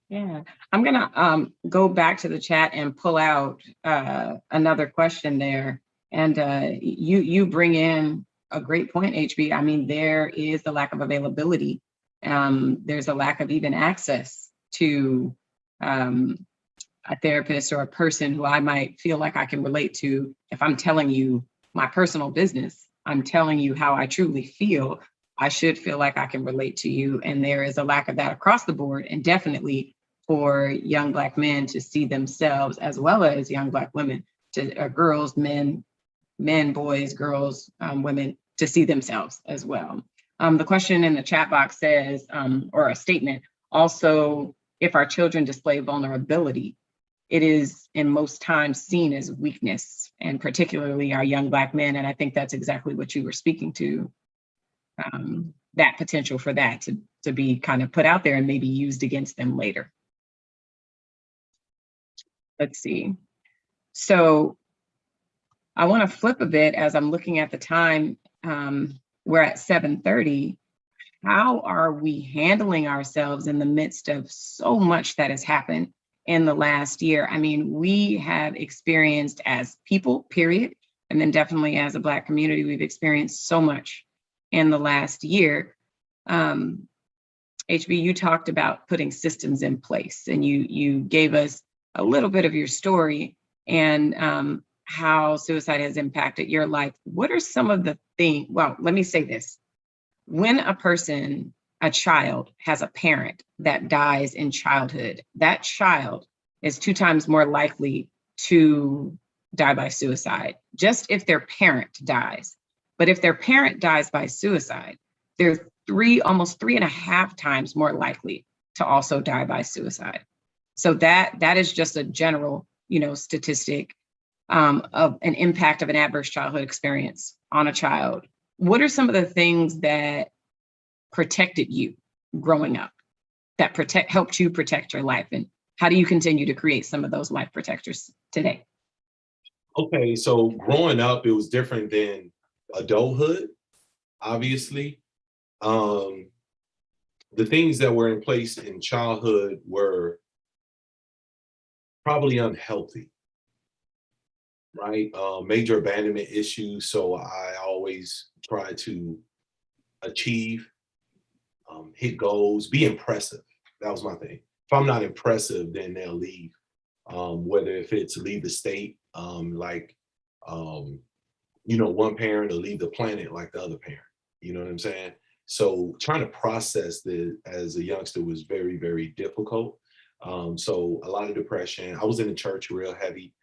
Yeah, I'm gonna go back to the chat and pull out another question there. And you bring in a great point, HB. I mean, there is the lack of availability. There's a lack of even access to a therapist or a person who I might feel like I can relate to if I'm telling you my personal business I'm telling you how I truly feel, I should feel like I can relate to you. And there is a lack of that across the board, and definitely for young Black men to see themselves, as well as young Black women, to girls, men, boys, girls, women, to see themselves as well. The question in the chat box says, or a statement, also, if our children display vulnerability, it is in most times seen as weakness, and particularly our young Black men. And I think that's exactly what you were speaking to, that potential for that to be kind of put out there and maybe used against them later. Let's see. So I want to flip a bit as I'm looking at the time. We're at 7:30. How are we handling ourselves in the midst of so much that has happened in the last year? I mean, we have experienced as people, period, and then definitely as a Black community, we've experienced so much in the last year. HB, you talked about putting systems in place, and you gave us a little bit of your story and how suicide has impacted your life. What are some of the things? Well, let me say this. When a child has a parent that dies in childhood, that child is 2 times more likely to die by suicide, just if their parent dies. But if their parent dies by suicide, they're almost 3.5 times more likely to also die by suicide. So that is just a general, statistic of an impact of an adverse childhood experience on a child. What are some of the things that protected you growing up, that helped you protect your life? And how do you continue to create some of those life protectors today? Okay, so growing up, it was different than adulthood, obviously. The things that were in place in childhood were probably unhealthy, right? Major abandonment issues. So I always try to achieve, hit goals, be impressive. That was my thing. If I'm not impressive, then they'll leave. Whether if it's leave the state, one parent will leave the planet like the other parent. You know what I'm saying? So trying to process this as a youngster was very, very difficult. So a lot of depression. I was in the church real heavy.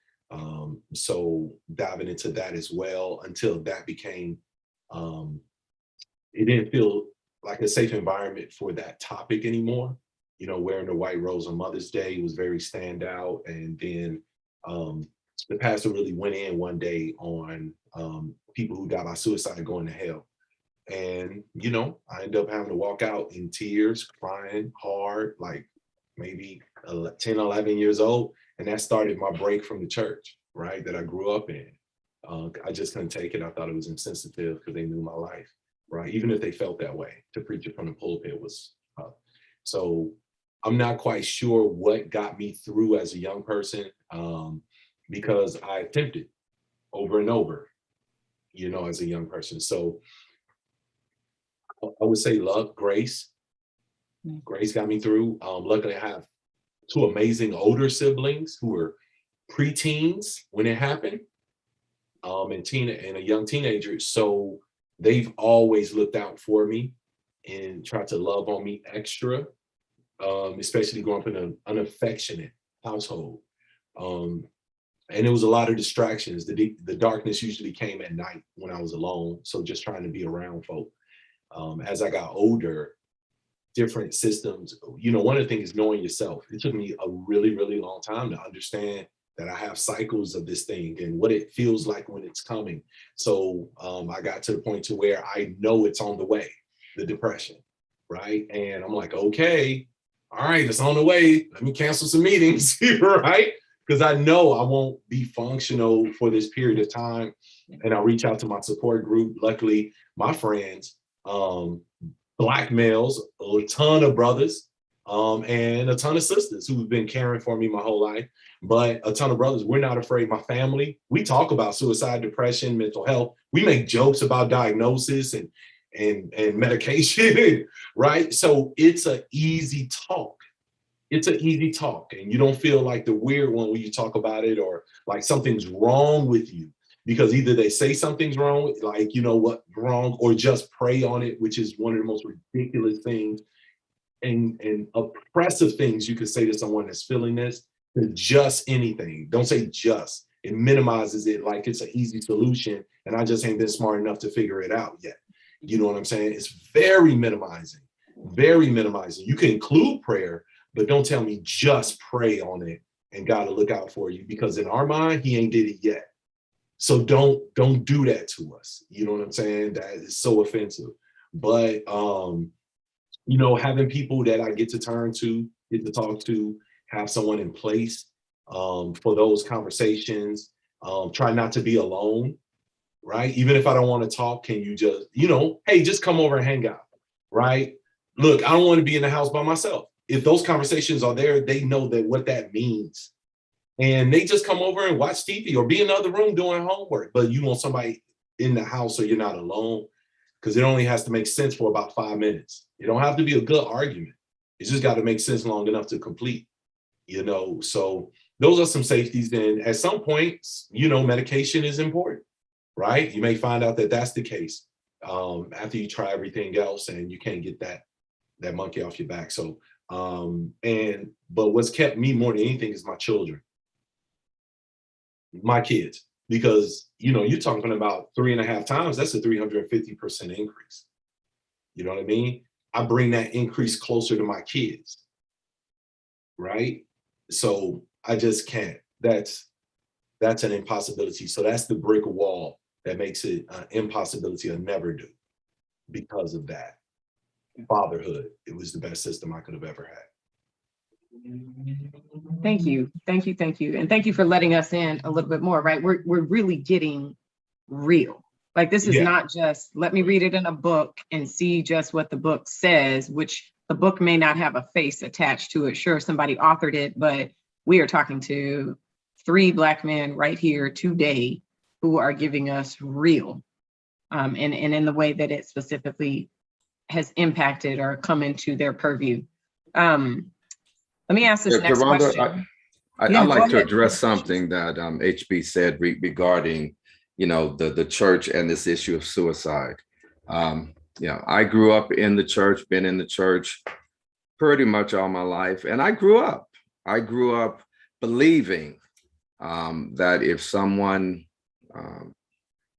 So diving into that as well until that became, it didn't feel like a safe environment for that topic anymore. Wearing the white rose on Mother's Day was very standout. And then the pastor really went in one day on people who die by suicide going to hell. And, I ended up having to walk out in tears, crying hard, like maybe 10, 11 years old. And that started my break from the church, right, that I grew up in. I just couldn't take it. I thought it was insensitive because they knew my life, right? Even if they felt that way, to preach it from the pulpit was tough. So I'm not quite sure what got me through as a young person, because I attempted over and over, as a young person. So I would say love, grace. Grace got me through. Luckily, I have 2 amazing older siblings who were preteens when it happened, and a young teenager. So they've always looked out for me and tried to love on me extra, especially growing up in an unaffectionate household. And it was a lot of distractions. The darkness usually came at night when I was alone. So just trying to be around folk. As I got older, different systems, one of the things is knowing yourself. It took me a really, really long time to understand that I have cycles of this thing and what it feels like when it's coming. So I got to the point to where I know it's on the way, the depression, right? And I'm like, okay, all right, it's on the way. Let me cancel some meetings, right? Because I know I won't be functional for this period of time. And I reach out to my support group. Luckily, my friends, Black males, a ton of brothers, and a ton of sisters who've been caring for me my whole life, but a ton of brothers. We're not afraid. My family, we talk about suicide, depression, mental health. We make jokes about diagnosis and medication, right? So it's an easy talk. It's an easy talk, and you don't feel like the weird one when you talk about it or like something's wrong with you. because either they say something's wrong, like, you know what, wrong, or just pray on it, which is one of the most ridiculous things and oppressive things you could say to someone that's feeling this. Just anything. Don't say just. It minimizes it like it's an easy solution, and I just ain't been smart enough to figure it out yet. You know what I'm saying? It's very minimizing, very minimizing. You can include prayer, but don't tell me just pray on it and God will look out for you, because in our mind, he ain't did it yet. So don't do that to us. You know what I'm saying? That is so offensive. But you know, having people that I get to turn to, get to talk to, have someone in place for those conversations. Try not to be alone, right? Even if I don't want to talk, can you just, you know, hey, just come over and hang out, right? Look, I don't want to be in the house by myself. If those conversations are there, they know that what that means. And they just come over and watch TV or be in the other room doing homework. But you want somebody in the house so you're not alone, because it only has to make sense for about 5 minutes. It don't have to be a good argument. It's just got to make sense long enough to complete, you know? So those are some safeties. And at some points, you know, medication is important, right? You may find out that that's the case after you try everything else and you can't get that monkey off your back. So, but what's kept me more than anything is my children, my kids, because, you know, you're talking about 3.5 times, that's a 350% increase. You know what I mean? I bring that increase closer to my kids, right? So I just can't. That's an impossibility. So that's the brick wall that makes it an impossibility to never do because of that. Fatherhood, it was the best system I could have ever had. Thank you. And thank you for letting us in a little bit more, right? We're really getting real. Like, this is not just, let me read it in a book and see just what the book says, which the book may not have a face attached to it. Sure, somebody authored it, but we are talking to 3 Black men right here today who are giving us real, and in the way that it specifically has impacted or come into their purview. Let me ask this next Geronda, question. I'd like to address something that HB said regarding, you know, the church and this issue of suicide. You know, I grew up in the church, been in the church pretty much all my life, and I grew up believing that if someone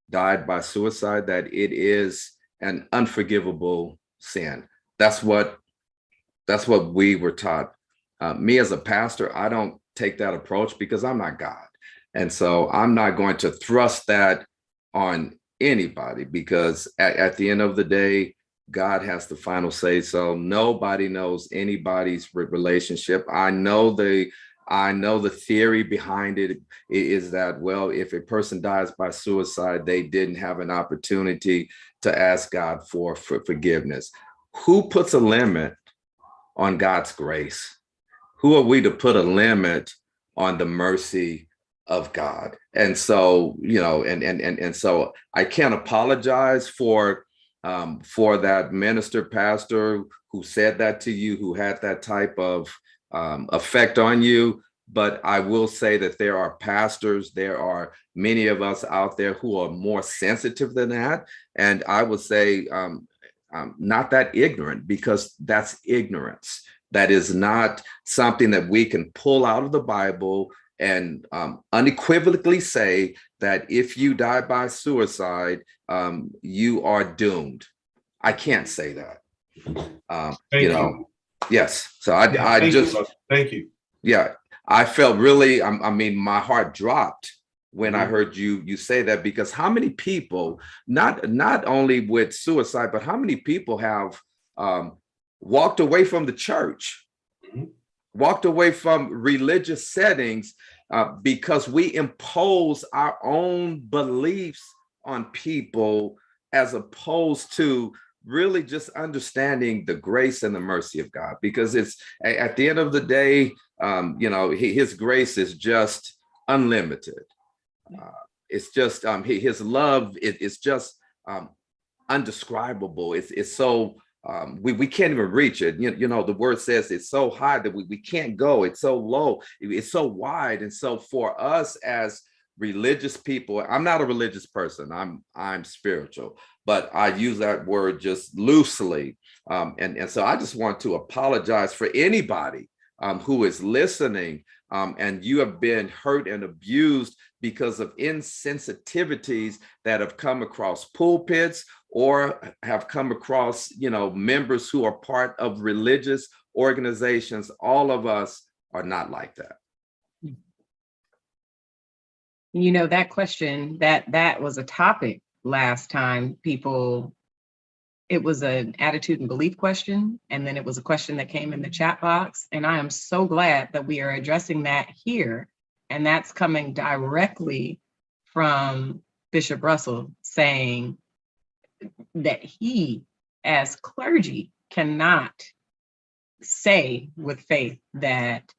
died by suicide, that it is an unforgivable sin. That's what we were taught. Me as a pastor, I don't take that approach because I'm not God. And so I'm not going to thrust that on anybody, because at the end of the day, God has the final say. So nobody knows anybody's relationship. I know the theory behind it is that, well, if a person dies by suicide, they didn't have an opportunity to ask God for forgiveness. Who puts a limit on God's grace? Who are we to put a limit on the mercy of God? And so, you know, and so I can't apologize for that minister, pastor who said that to you, who had that type of effect on you. But I will say that there are pastors, there are many of us out there who are more sensitive than that. And I would say not that ignorant, because that's ignorance. That is not something that we can pull out of the Bible and unequivocally say that if you die by suicide, you are doomed. I can't say that. Thank you. Yes. So thank you. Yeah, I felt really, I mean, my heart dropped when I heard you say that, because how many people, not only with suicide, but how many people have walked away from the church, walked away from religious settings because we impose our own beliefs on people, as opposed to really just understanding the grace and the mercy of God. Because it's, at the end of the day, you know, his grace is just unlimited. It's just his love is just undescribable. It's so we can't even reach it. You know, the word says it's so high that we can't go. It's so low. It's so wide. And so for us as religious people. I'm not a religious person. I'm spiritual, but I use that word just loosely. And so I just want to apologize for anybody who is listening and you have been hurt and abused because of insensitivities that have come across pulpits or have come across, members who are part of religious organizations. All of us are not like that. That question, that was a topic last time. It was an attitude and belief question, and then it was a question that came in the chat box. And I am so glad that we are addressing that here. And that's coming directly from Bishop Russell saying that he, as clergy, cannot say with faith that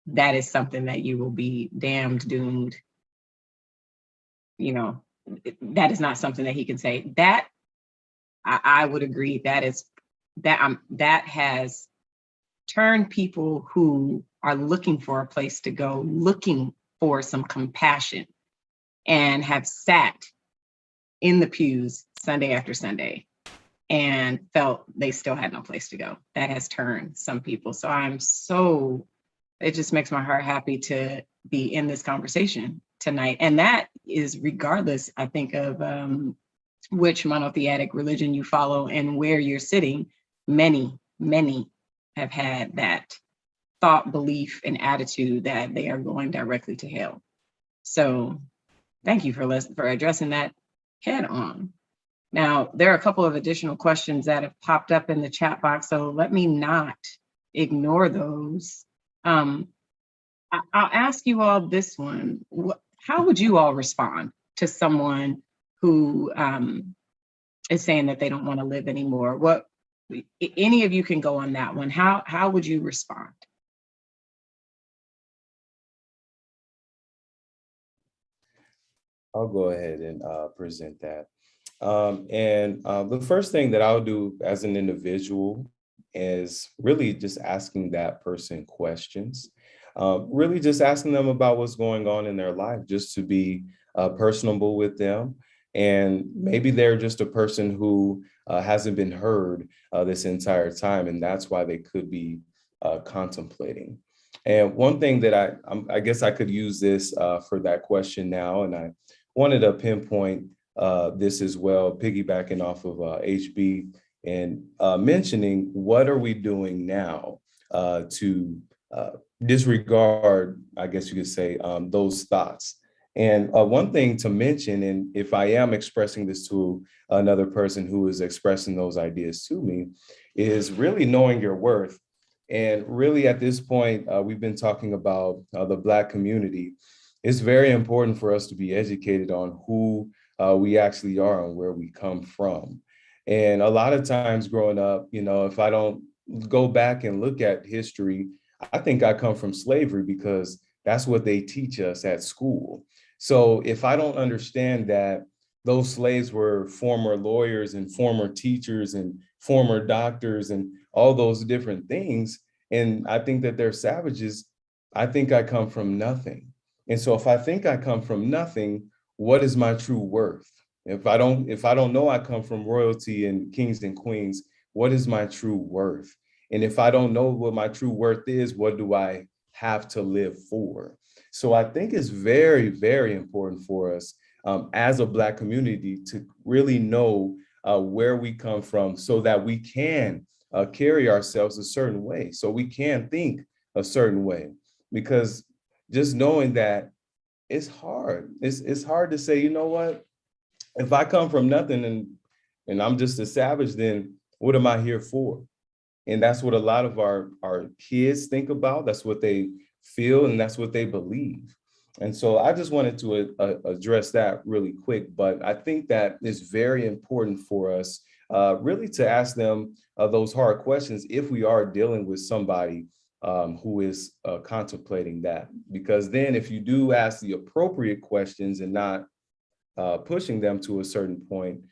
that is something that you will be damned, doomed. That is not something that he can say. That I would agree that has turned people who are looking for a place to go, looking for some compassion, and have sat in the pews Sunday after Sunday and felt they still had no place to go. That has turned some people. So it just makes my heart happy to be in this conversation tonight. And that is regardless, I think, of which monotheistic religion you follow and where you're sitting. Many have had that thought, belief, and attitude that they are going directly to hell. So thank you for addressing that head on. Now, there are a couple of additional questions that have popped up in the chat box, so let me not ignore those. I'll ask you all this one. How would you all respond to someone who is saying that they don't want to live anymore? Any of you can go on that one. How would you respond? I'll go ahead and present that. The first thing that I'll do as an individual is really just asking that person questions, really just asking them about what's going on in their life, just to be personable with them. And maybe they're just a person who hasn't been heard this entire time, and that's why they could be contemplating. And one thing that I guess I could use this for that question now, and I wanted to pinpoint this as well, piggybacking off of HB and mentioning what are we doing now to disregard, I guess you could say, those thoughts. And one thing to mention, and if I am expressing this to another person who is expressing those ideas to me, is really knowing your worth. And really at this point, we've been talking about the Black community. It's very important for us to be educated on who we actually are and where we come from. And a lot of times growing up, if I don't go back and look at history, I think I come from slavery because that's what they teach us at school. So if I don't understand that those slaves were former lawyers and former teachers and former doctors and all those different things, and I think that they're savages, I think I come from nothing. And so if I think I come from nothing, what is my true worth? If I don't know I come from royalty and kings and queens, what is my true worth? And if I don't know what my true worth is, what do I have to live for? So I think it's very, very important for us as a Black community to really know where we come from so that we can carry ourselves a certain way, so we can think a certain way. Because just knowing that it's hard. It's hard to say, you know what, if I come from nothing and I'm just a savage, then what am I here for? And that's what a lot of our kids think about. That's what they feel, and that's what they believe. And so I just wanted to address that really quick. But I think that it's very important for us really to ask them those hard questions if we are dealing with somebody who is contemplating that. Because then if you do ask the appropriate questions and not pushing them to a certain point,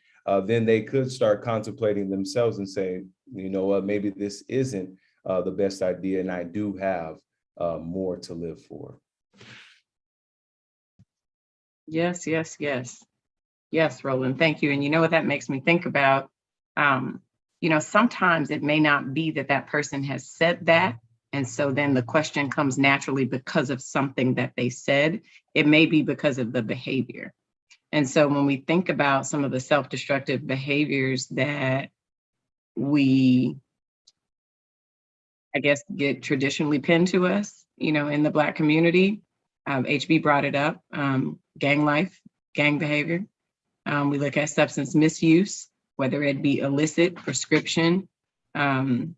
then they could start contemplating themselves and say, you know what, maybe this isn't the best idea, and I do have more to live for. Yes, yes, yes. Yes, Roland, thank you. And you know what that makes me think about? Sometimes it may not be that that person has said that. And so then the question comes naturally because of something that they said. It may be because of the behavior. And so when we think about some of the self-destructive behaviors that we, I guess, get traditionally pinned to us, in the Black community, HB brought it up, gang life, gang behavior. We look at substance misuse, whether it be illicit, prescription, or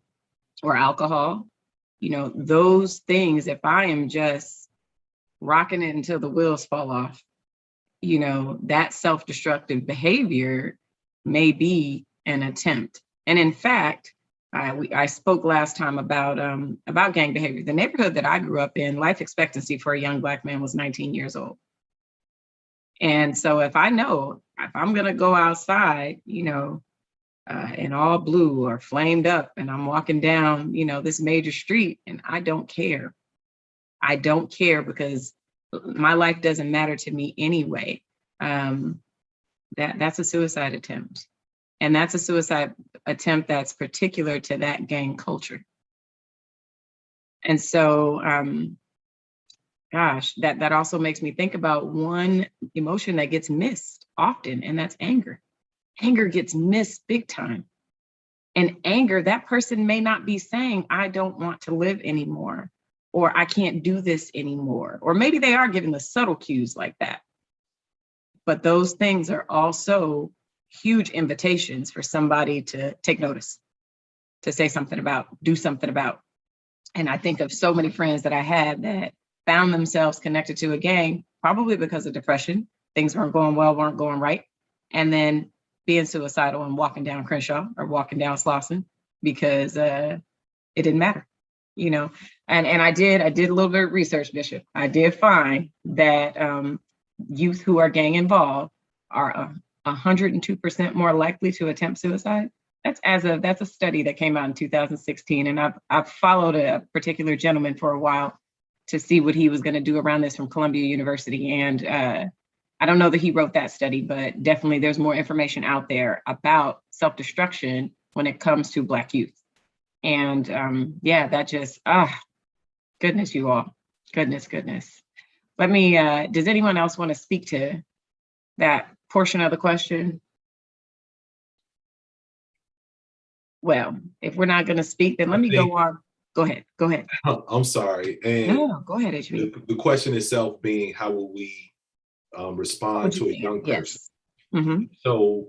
alcohol. Those things, if I am just rocking it until the wheels fall off, that self-destructive behavior may be an attempt. And in fact, I spoke last time about gang behavior. The neighborhood that I grew up in, life expectancy for a young Black man was 19 years old. And so if I know if I'm going to go outside, in all blue or flamed up, and I'm walking down, this major street, and I don't care. I don't care because my life doesn't matter to me anyway. That's a suicide attempt. And that's a suicide attempt that's particular to that gang culture. And so, gosh, that also makes me think about one emotion that gets missed often, and that's anger. Anger gets missed big time. And anger, that person may not be saying, I don't want to live anymore, or I can't do this anymore. Or maybe they are giving the subtle cues like that. But those things are also huge invitations for somebody to take notice, to say something about, do something about. And I think of so many friends that I had that found themselves connected to a gang, probably because of depression. Things weren't going well, weren't going right. And then being suicidal and walking down Crenshaw or walking down Slauson because it didn't matter, And I did a little bit of research, Bishop. I did find that youth who are gang involved are 102% more likely to attempt suicide. That's a study that came out in 2016, and I've followed a particular gentleman for a while to see what he was going to do around this from Columbia University, and I don't know that he wrote that study, but definitely there's more information out there about self-destruction when it comes to Black youth. And that just, goodness, you all, goodness. Let me, does anyone else want to speak to that portion of the question? Well, if we're not going to speak, then let me go on. Go ahead. I'm sorry. And No, go ahead, HB. the question itself being, how will we respond to a young person? Mm-hmm. So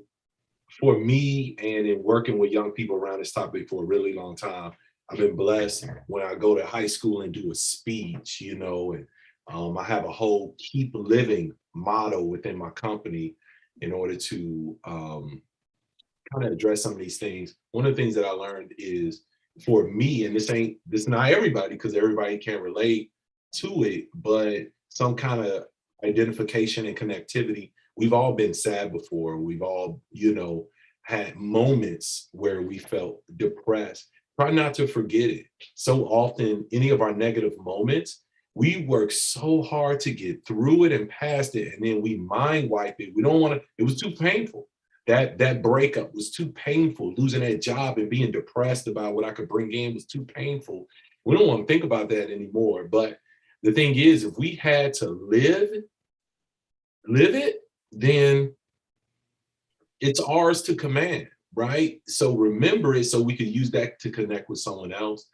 for me, and in working with young people around this topic for a really long time, I've been blessed when I go to high school and do a speech, and I have a whole keep living motto within my company in order to kind of address some of these things. One of the things that I learned is, for me, and this is not everybody, because everybody can't relate to it, but some kind of identification and connectivity. We've all been sad before. We've all, had moments where we felt depressed. Try not to forget it. So often, any of our negative moments, we work so hard to get through it and past it, and then we mind wipe it. We don't want to, it was too painful. That breakup was too painful. Losing that job and being depressed about what I could bring in was too painful. We don't want to think about that anymore. But the thing is, if we had to live it, then it's ours to command, right? So remember it so we could use that to connect with someone else.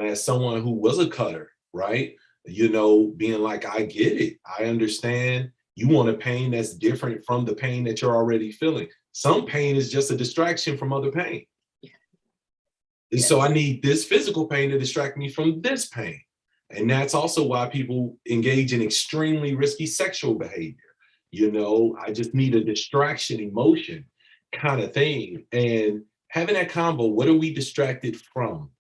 As someone who was a cutter, right? Being like, I get it. I understand. You want a pain that's different from the pain that you're already feeling. Some pain is just a distraction from other pain. Yeah. And so I need this physical pain to distract me from this pain. And that's also why people engage in extremely risky sexual behavior. I just need a distraction emotion kind of thing. And having that combo, what are we distracted from?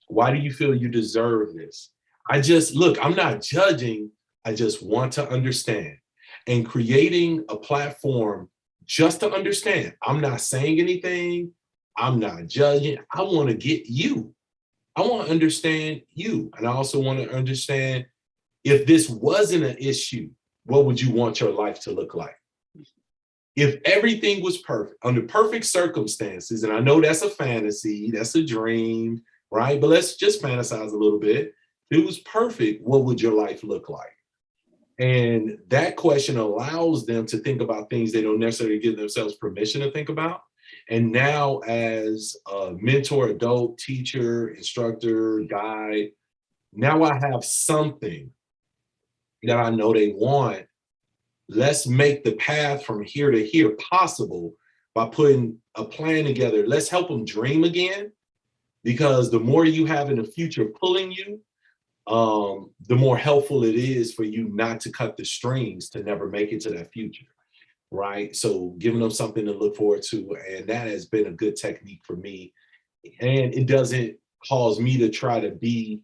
Why do you feel you deserve this? I'm not judging. I just want to understand. And creating a platform just to understand. I'm not saying anything. I'm not judging. I want to get you. I want to understand you. And I also want to understand, if this wasn't an issue, what would you want your life to look like? If everything was perfect, under perfect circumstances, and I know that's a fantasy, that's a dream, right? But let's just fantasize a little bit. If it was perfect, what would your life look like? And that question allows them to think about things they don't necessarily give themselves permission to think about. And now, as a mentor, adult, teacher, instructor, guide, now I have something that I know they want. Let's make the path from here to here possible by putting a plan together. Let's help them dream again, because the more you have in the future pulling you, the more helpful it is for you not to cut the strings to never make it to that future, right? So giving them something to look forward to, and that has been a good technique for me. And it doesn't cause me to try to be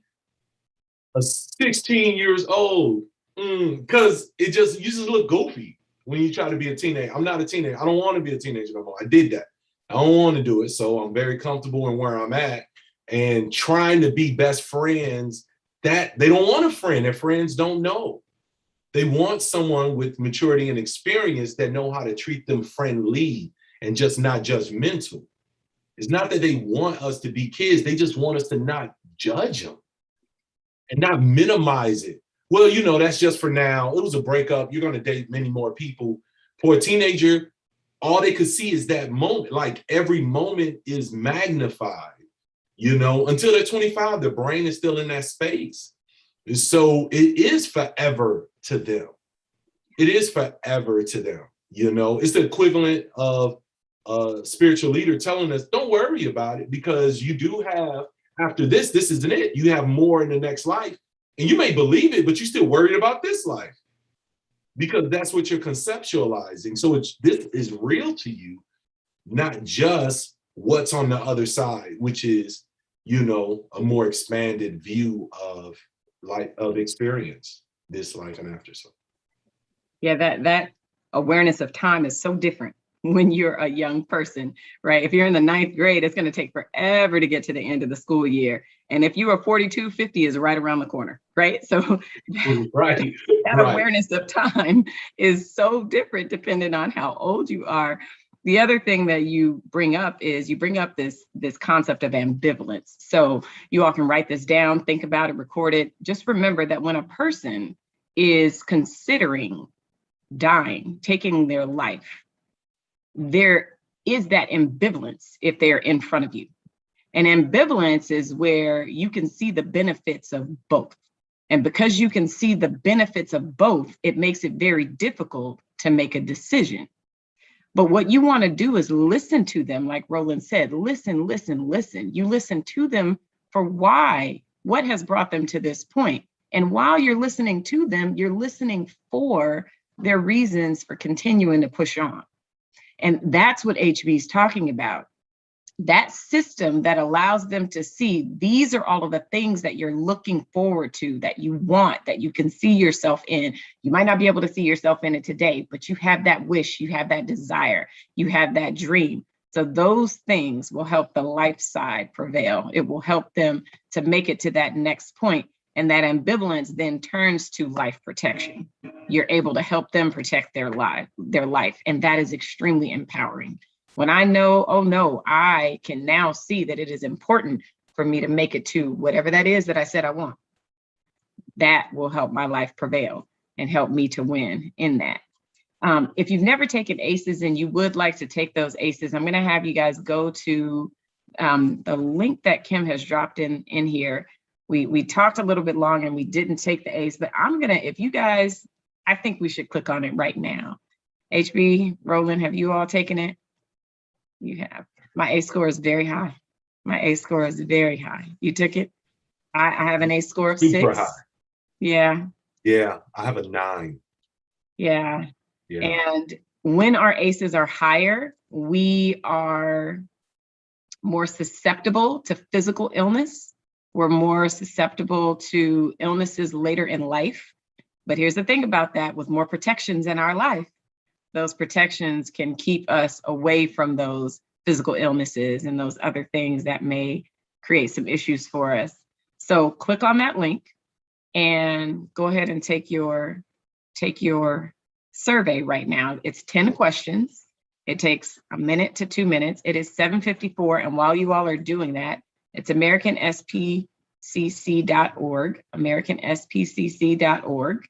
a 16 years old, because you just look goofy when you try to be a teenager. I'm not a teenager. I don't want to be a teenager no more. I did that. I don't want to do it. So I'm very comfortable in where I'm at, and trying to be best friends. That they don't want a friend. Their friends don't know. They want someone with maturity and experience that know how to treat them friendly and just not judgmental. It's not that they want us to be kids. They just want us to not judge them and not minimize it. Well, you know, that's just for now. It was a breakup. You're going to date many more people. For a teenager, all they could see is that moment. Like every moment is magnified. You know, until they're 25, the brain is still in that space. And so it is forever to them. It is forever to them. You know, it's the equivalent of a spiritual leader telling us, don't worry about it, because you do have, after this isn't it. You have more in the next life. And you may believe it, but you're still worried about this life, because that's what you're conceptualizing. So this is real to you, not just what's on the other side, which is, you know, a more expanded view of life, of experience, this life and after. So Yeah, that awareness of time is so different when you're a young person, right? If you're in the 9th grade, it's going to take forever to get to the end of the school year. And if you are 42, 50 is right around the corner, right? So right. that awareness of time is so different depending on how old you are. The other thing that you bring up is this concept of ambivalence. So you all can write this down, think about it, record it. Just remember that when a person is considering dying, taking their life, there is that ambivalence if they're in front of you. And ambivalence is where you can see the benefits of both. And because you can see the benefits of both, it makes it very difficult to make a decision. But what you want to do is listen to them, like Roland said, listen, listen, listen. You listen to them for why, what has brought them to this point. And while you're listening to them, you're listening for their reasons for continuing to push on. And that's what HB is talking about. That system that allows them to see these are all of the things that you're looking forward to, that you want, that you can see yourself in. You might not be able to see yourself in it today, but you have that wish, you have that desire, you have that dream. So those things will help the life side prevail. It will help them to make it to that next point. And that ambivalence then turns to life protection. You're able to help them protect their life. And that is extremely empowering. When I know, oh no, I can now see that it is important for me to make it to whatever that is that I said I want. That will help my life prevail and help me to win in that. If you've never taken ACEs and you would like to take those ACEs, I'm going to have you guys go to the link that Kim has dropped in here. We talked a little bit long and we didn't take the ACE, but I'm going to, if you guys, I think we should click on it right now. HB, Roland, have you all taken it? You have. My ACE score is very high. My ACE score is very high. You took it? I have an ACE score of 6. Super high. Yeah. Yeah, I have a 9. Yeah. Yeah. And when our ACEs are higher, we are more susceptible to physical illness. We're more susceptible to illnesses later in life. But here's the thing about that, with more protections in our life, those protections can keep us away from those physical illnesses and those other things that may create some issues for us. So click on that link and go ahead and take your take your survey right now. It's 10 questions. It takes a minute to 2 minutes. It is 7:54. And while you all are doing that, it's americanspcc.org, americanspcc.org.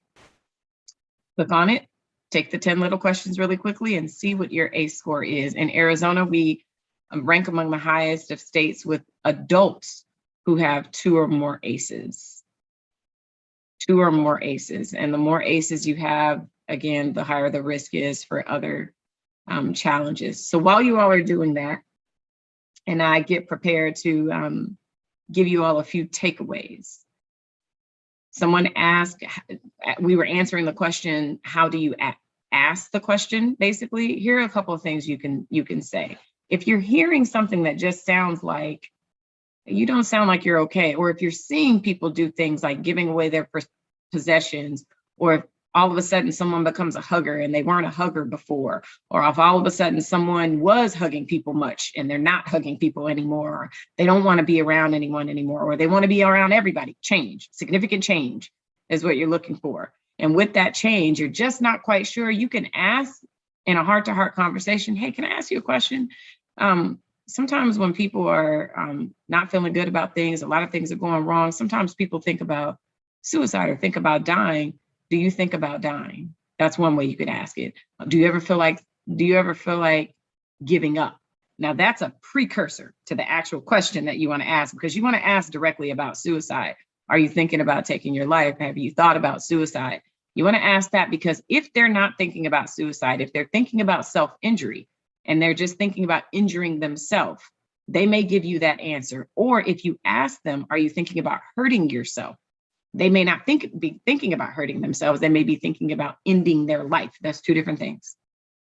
Click on it, take the 10 little questions really quickly and see what your ACE score is. In Arizona, we rank among the highest of states with adults who have 2 or more ACEs. 2 or more ACEs. And the more ACEs you have, again, the higher the risk is for other challenges. So while you all are doing that, and I get prepared to give you all a few takeaways. Someone asked, we were answering the question, how do you ask the question? Basically, here are a couple of things you can say. If you're hearing something that just sounds like, you don't sound like you're okay, or if you're seeing people do things like giving away their possessions, or if all of a sudden someone becomes a hugger and they weren't a hugger before, or if all of a sudden someone was hugging people much and they're not hugging people anymore, or they don't want to be around anyone anymore, or they want to be around everybody. Change, significant change is what you're looking for. And with that change, you're just not quite sure. You can ask in a heart-to-heart conversation, hey, can I ask you a question? Sometimes when people are not feeling good about things, a lot of things are going wrong. Sometimes people think about suicide or think about dying. Do you think about dying? That's one way you could ask it. Do you ever feel like giving up? Now that's a precursor to the actual question that you want to ask, because you want to ask directly about suicide. Are you thinking about taking your life? Have you thought about suicide? You want to ask that because if they're not thinking about suicide, if they're thinking about self-injury and they're just thinking about injuring themselves, they may give you that answer. Or if you ask them, are you thinking about hurting yourself? They may not be thinking about hurting themselves. They may be thinking about ending their life. That's 2 different things.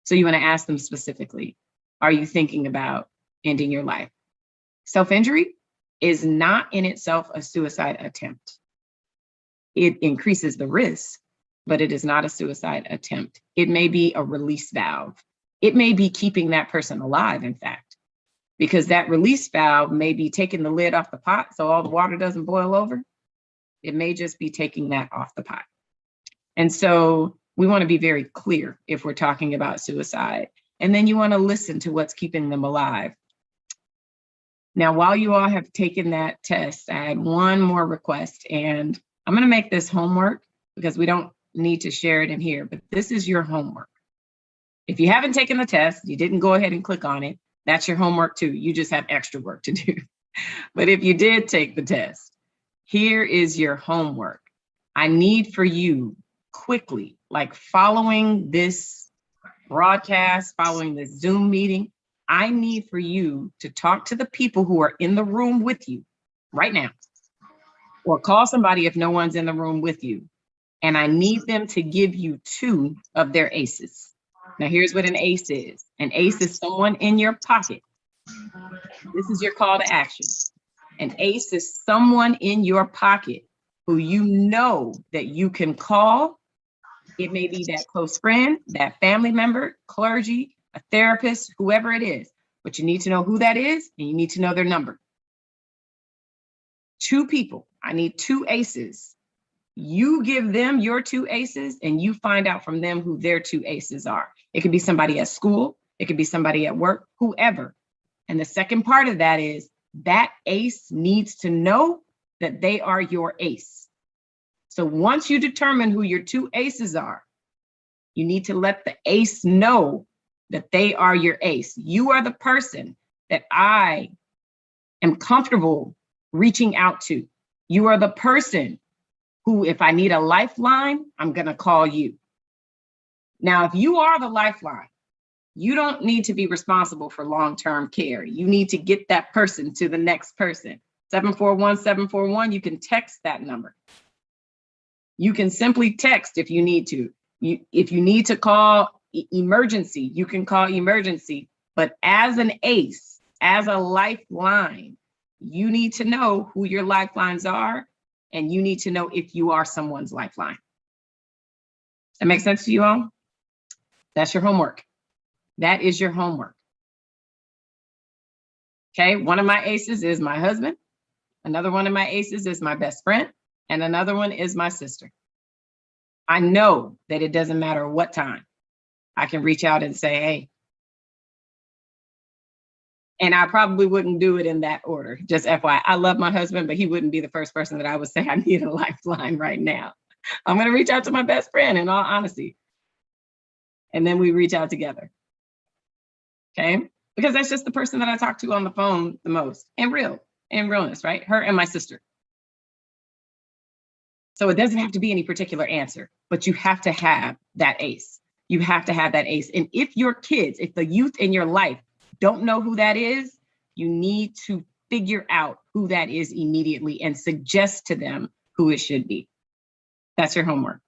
So you want to ask them specifically, are you thinking about ending your life? Self-injury is not in itself a suicide attempt. It increases the risk, but it is not a suicide attempt. It may be a release valve. It may be keeping that person alive, in fact, because that release valve may be taking the lid off the pot so all the water doesn't boil over. It may just be taking that off the pot. And so we want to be very clear if we're talking about suicide. And then you want to listen to what's keeping them alive. Now, while you all have taken that test, I had one more request, and I'm going to make this homework because we don't need to share it in here, but this is your homework. If you haven't taken the test, you didn't go ahead and click on it, that's your homework too. You just have extra work to do. But if you did take the test, here is your homework. I need for you quickly, like following this broadcast, following this Zoom meeting, I need for you to talk to the people who are in the room with you right now, or call somebody if no one's in the room with you. And I need them to give you 2 of their ACEs. Now, here's what an ACE is. An ACE is someone in your pocket. This is your call to action. An ACE is someone in your pocket who you know that you can call. It may be that close friend, that family member, clergy, a therapist, whoever it is. But you need to know who that is, and you need to know their number. 2 people. I need 2 ACEs. You give them your 2 ACEs, and you find out from them who their 2 ACEs are. It could be somebody at school. It could be somebody at work, whoever. And the second part of that is that ACE needs to know that they are your ACE. So once you determine who your 2 ACEs are, you need to let the ACE know that they are your ACE. You are the person that I am comfortable reaching out to. You are the person who, if I need a lifeline, I'm going to call you. Now, if you are the lifeline, you don't need to be responsible for long-term care. You need to get that person to the next person. 741-741, you can text that number. You can simply text if you need to. If you need to call emergency, you can call emergency. But as an ACE, as a lifeline, you need to know who your lifelines are, and you need to know if you are someone's lifeline. That makes sense to you all? That's your homework. That is your homework. Okay, one of my ACEs is my husband. Another one of my ACEs is my best friend. And another one is my sister. I know that it doesn't matter what time. I can reach out and say, hey. And I probably wouldn't do it in that order, just FYI. I love my husband, but he wouldn't be the first person that I would say I need a lifeline right now. I'm gonna reach out to my best friend in all honesty. And then we reach out together, okay? Because that's just the person that I talk to on the phone the most, in realness, right? Her and my sister. So it doesn't have to be any particular answer, but you have to have that ace. You have to have that ace. And if your kids, if the youth in your life don't know who that is, you need to figure out who that is immediately and suggest to them who it should be. That's your homework.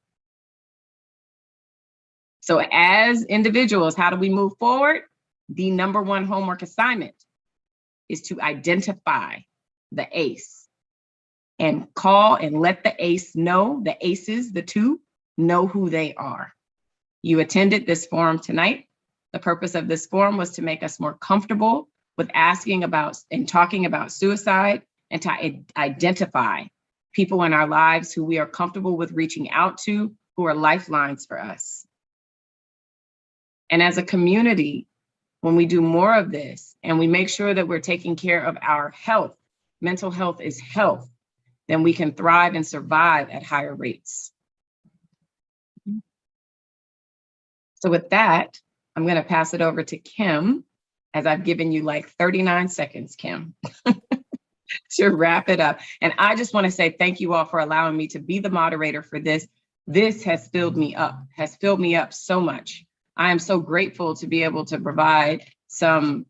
So as individuals, how do we move forward? The number one homework assignment is to identify the ace and call and let the ace know, the aces, the two, know who they are. You attended this forum tonight. The purpose of this forum was to make us more comfortable with asking about and talking about suicide and to identify people in our lives who we are comfortable with reaching out to, who are lifelines for us. And as a community, when we do more of this and we make sure that we're taking care of our health, mental health is health, then we can thrive and survive at higher rates. So with that, I'm going to pass it over to Kim, as I've given you like 39 seconds, Kim, to wrap it up. And I just want to say thank you all for allowing me to be the moderator for this. This has filled me up so much. I am so grateful to be able to provide some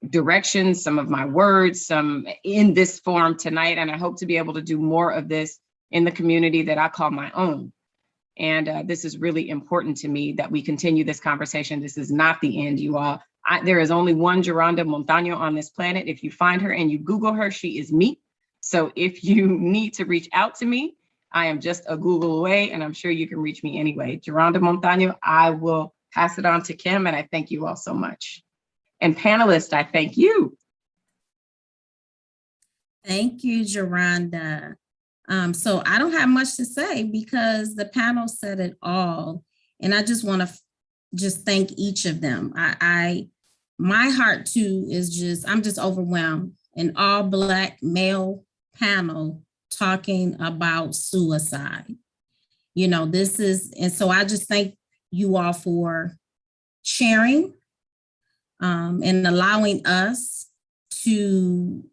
directions, some of my words, some in this forum tonight. And I hope to be able to do more of this in the community that I call my own. And this is really important to me that we continue this conversation. This is not the end, you all. There is only one Geronda Montaño on this planet. If you find her and you Google her, she is me. So if you need to reach out to me, I am just a Google away, and I'm sure you can reach me anyway. Geronda Montaño, I will pass it on to Kim, and I thank you all so much. And panelists, I thank you. Thank you, Geronda. So I don't have much to say because the panel said it all. And I just want to just thank each of them. My heart too is I'm just overwhelmed. An all Black male panel talking about suicide. You know, and so I just thank you all for sharing and allowing us to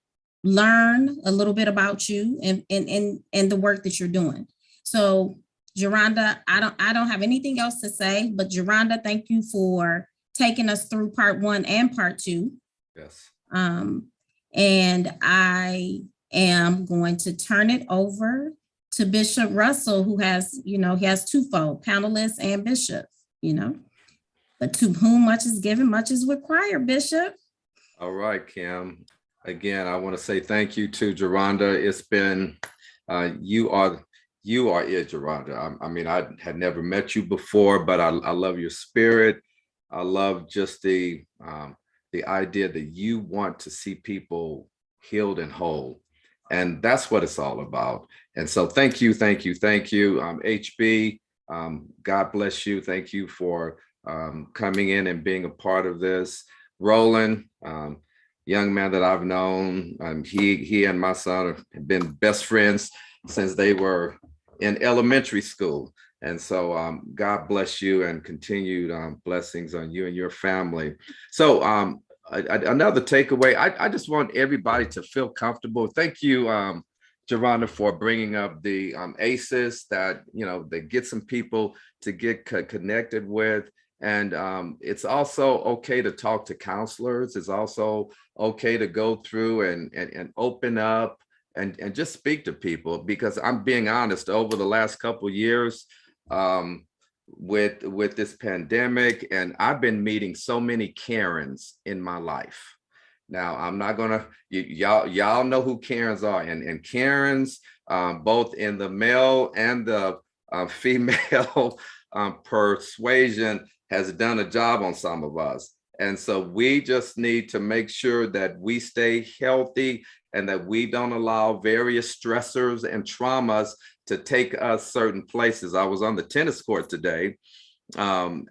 learn a little bit about you and the work that you're doing. So Geronda, I don't have anything else to say, but Geronda, thank you for taking us through part 1 and part 2. Yes. And I am going to turn it over to Bishop Russell, who has, he has twofold, panelists and bishop, but to whom much is given, much is required, Bishop. All right, Kim. Again, I want to say thank you to Geronda. It's been, you are it, Geronda. I mean, I had never met you before, but I love your spirit. I love just the idea that you want to see people healed and whole. And that's what it's all about. And so thank you. HB, God bless you. Thank you for coming in and being a part of this. Roland, young man that I've known, he and my son have been best friends since they were in elementary school. And so God bless you and continued blessings on you and your family. So another takeaway, I just want everybody to feel comfortable. Thank you, Geronda, for bringing up the ACEs that, that get some people to get connected with. And it's also okay to talk to counselors. It's also okay to go through and open up and just speak to people, because I'm being honest, over the last couple of years with this pandemic, and I've been meeting so many Karens in my life. Now, I'm not gonna, y'all know who Karens are, and Karens, both in the male and the female persuasion has done a job on some of us. And so we just need to make sure that we stay healthy and that we don't allow various stressors and traumas to take us certain places. I was on the tennis court today, and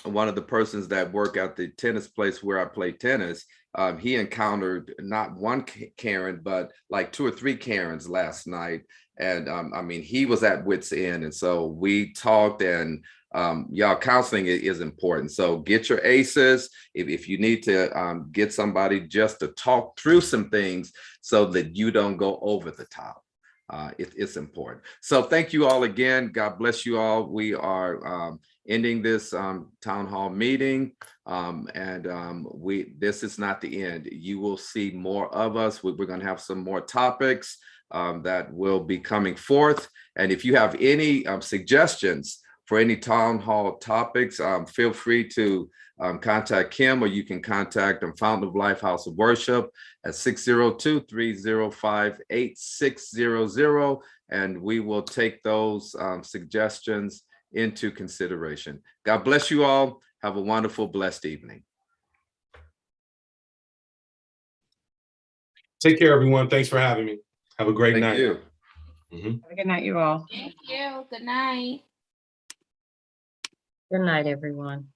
one of the persons that work at the tennis place where I play tennis, he encountered not one Karen, but like 2 or 3 Karens last night. And I mean, he was at wit's end. And so we talked, and y'all, counseling is important. So get your ACEs if you need to get somebody just to talk through some things so that you don't go over the top. It's important. So thank you all again. God bless you all. We are ending this town hall meeting, this is not the end. You will see more of us. We're going to have some more topics that will be coming forth. And if you have any suggestions for any town hall topics, feel free to contact Kim, or you can contact Fountain of Life House of Worship at 602-305-8600, and we will take those suggestions into consideration. God bless you all. Have a wonderful, blessed evening. Take care, everyone. Thanks for having me. Have a great Thank night. you. Mhm. Have a good night, you all. Thank you. Good night. Good night, everyone.